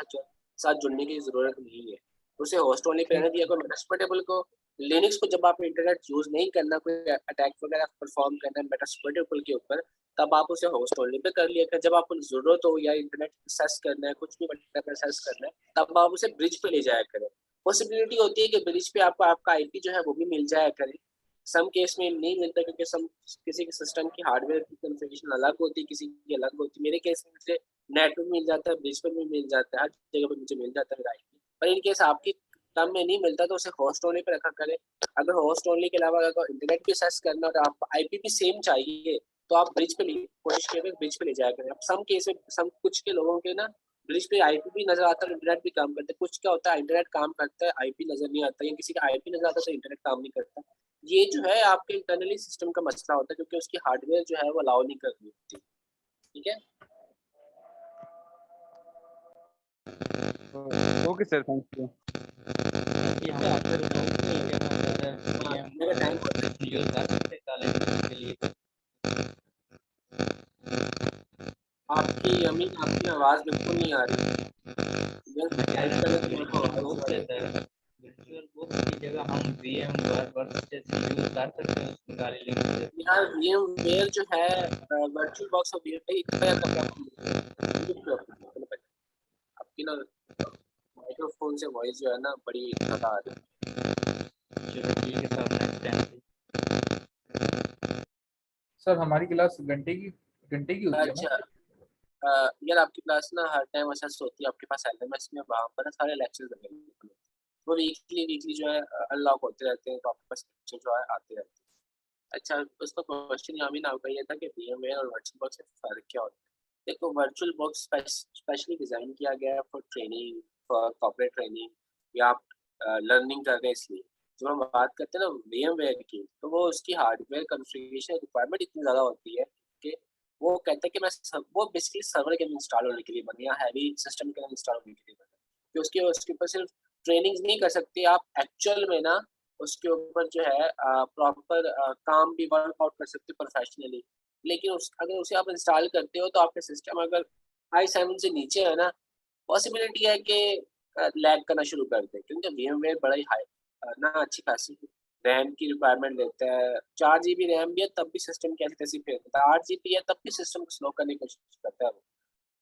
साथ जुड़ने की जरूरत नहीं है, उसे होस्ट ओनली पे रहने ठीक दिया। कोई मेटास्प्लोइटर को लिनक्स को जब आप इंटरनेट यूज नहीं करना, कोई अटैक वगैरह परफॉर्म करना है मेटास्प्लोइटर के ऊपर, तब आप उसे होस्ट ओनली पे कर लिया कर। जब आपको जरूरत हो या इंटरनेट एक्सेस करना है, कुछ भी एक्सेस करना है, तब आप उसे ब्रिज पे ले जाया करें। पॉसिबिलिटी होती है कि ब्रिज पे आपको आपका आईपी जो है वो भी मिल जाया करे। सम केस में नहीं मिलता क्योंकि किसी के सिस्टम की हार्डवेयर की कॉन्फ़िगरेशन अलग होती है, किसी की अलग होती है। मेरे केस में मुझे नेट पे मिल जाता है, ब्रिज पे भी मिल जाता है, हर जगह पे मुझे मिल जाता है मेरा आईपी। पर इन केस आपकी टर्म में नहीं मिलता तो उसे होस्ट ओनली पे रखा करें। अगर होस्ट ओनली के अलावा अगर इंटरनेट भी एक्सेस करना और आपको आईपी भी सेम चाहिए तो आप ब्रिज पे कोशिश करें, ब्रिज पे ले जाया करें। अब सम केस में कुछ के लोगों के ना ब्रिज पे आईपी भी नजर आता है, इंटरनेट भी काम करता है। कुछ क्या होता है, इंटरनेट काम करता है, आईपी नजर नहीं आता, या किसी का आईपी नजर आता है तो इंटरनेट काम नहीं करता। ये जो है आपके इंटरनली सिस्टम का मसला होता है क्योंकि उसकी हार्डवेयर जो है वो अलाउ नहीं कर रही होती। ठीक है, ओके सर, थैंक यू। ये तो आपसे रिमोट पे ही करना चाह रहे हैं हाँ, VM मेरा टाइम यूज कर सकते हैं काले धन के लिए। आपकी अमीन, आपकी आवाज बिल्कुल नहीं आ रही। मैं कह टाइप रहा करने हूँ तो मेरे को वर्चुअल आवाज बॉक्स आ रहता है, वर्चुअल बॉक्स की जगह हम VM वर्सेस यूज कर सकते हैं उसमें काले लिंक से। रही। यार VMware जो है वर्चुअल बॉक्स और VMware आपकी ना माइक्रोफोन से वॉइस जो है ना बड़ी ज्यादा आ रही है। चलो ठीक है सर, नेक्स्ट टाइम। सर हमारी क्लास घंटे की होती है ना? अच्छा, यार आपकी क्लास ना हर टाइम असेस होती है, आपके पास एलएमएस में वहाँ पर ना सारे लेक्चर्स अवेलेबल होते हैं। वो वीकली जो है अनलॉक होते रहते हैं, तो आपके पास लेक्चर जो है आते रहते हैं। अच्छा, उसका क्वेश्चन यामिन आपका ये था कि VMware और वर्चुअल बॉक्स में फ़र्क क्या होता है? देखो, वर्चुअल बॉक्स स्पेशली डिज़ाइन किया गया है for training, for corporate training, या आप लर्निंग कर रहे हैं इसलिए। जब हम बात करते हैं ना VMware की, तो वो उसकी हार्डवेयर कॉन्फ़िगरेशन रिक्वायरमेंट इतनी ज़्यादा होती है कि वो कहता है कि वो बेसिकली सर्वर के अंदर इंस्टॉल होने के लिए बनी है, हैवी सिस्टम के अंदर इंस्टॉल होने के लिए बना है। कि उसके ऊपर सिर्फ ट्रेनिंग्स नहीं कर सकते आप, एक्चुअल में ना उसके ऊपर जो है प्रॉपर काम भी वर्कआउट कर सकते हो प्रोफेशनली। लेकिन अगर उसे आप इंस्टॉल करते हो तो आपके सिस्टम अगर i7 से नीचे है ना, पॉसिबिलिटी है कि लैग करना शुरू कर दे क्योंकि VMware बड़ा ही हाई ना अच्छी खासी रैम की रिक्वायरमेंट लेता है। 4 GB रैम भी है तब भी सिस्टम की ऐसी तैसी फेल होता है, 8 GB है तब भी सिस्टम को स्लो करने की कोशिश करता है वो।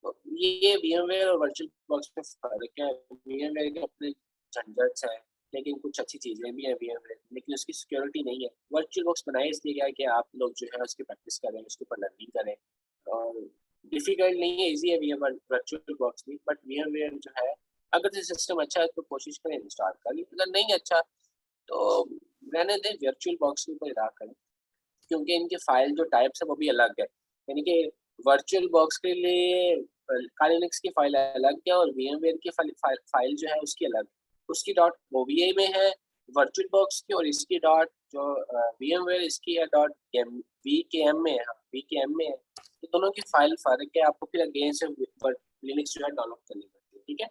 तो ये VMware और वर्चुअल बॉक्स में फ़र्क है। VMware के अपने झंझट्स हैं, लेकिन कुछ अच्छी चीज़ें भी हैं VMware, लेकिन उसकी सिक्योरिटी नहीं है। वर्चुअल बॉक्स बनाया इसलिए गया है कि आप लोग जो है उसकी प्रैक्टिस करें, उसके ऊपर लर्निंग करें। और डिफ़िकल्ट नहीं है, ईज़ी है वर्चुअल बॉक्स भी, बट VMware जो है अगर जो सिस्टम अच्छा है तो कोशिश करें इंस्टॉल कर लें, अगर नहीं अच्छा तो रहने दें, वर्चुअल बॉक्स के ऊपर रहा करें। क्योंकि इनके फाइल जो टाइप्स है वो भी अलग है, यानी कि वर्चुअल बॉक्स के लिए काली लिनक्स की फाइल अलग है और VMware की फाइल जो है उसकी अलग। उसकी डॉट OVI में है वर्चुअल बॉक्स की, और इसकी डॉट जो VMware इसकी है डॉट VKM में है, VKM में है। तो दोनों की फाइल फर्क है, आपको फिर अगेन से लिनक्स जो है डाउनलोड करनी पड़ती है। ठीक है,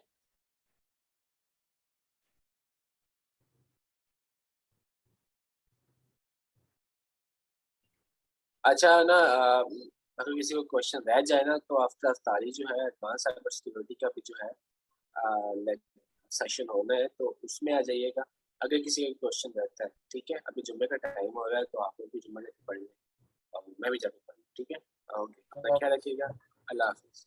अच्छा ना अगर किसी को क्वेश्चन रह जाए ना तो आफ्टर अफ्तारी जो है एडवांस साइबर सिक्योरिटी का भी जो है सेशन होना है, तो उसमें आ जाइएगा अगर किसी का क्वेश्चन रहता है। ठीक है, अभी जुम्मे का टाइम हो रहा है तो आप लोग भी जुम्मे पढ़ लें और मैं भी जाकर पढ़ लूँ। ठीक है, ओके, अपना ख्याल रखिएगा। अल्लाह हाफिज़।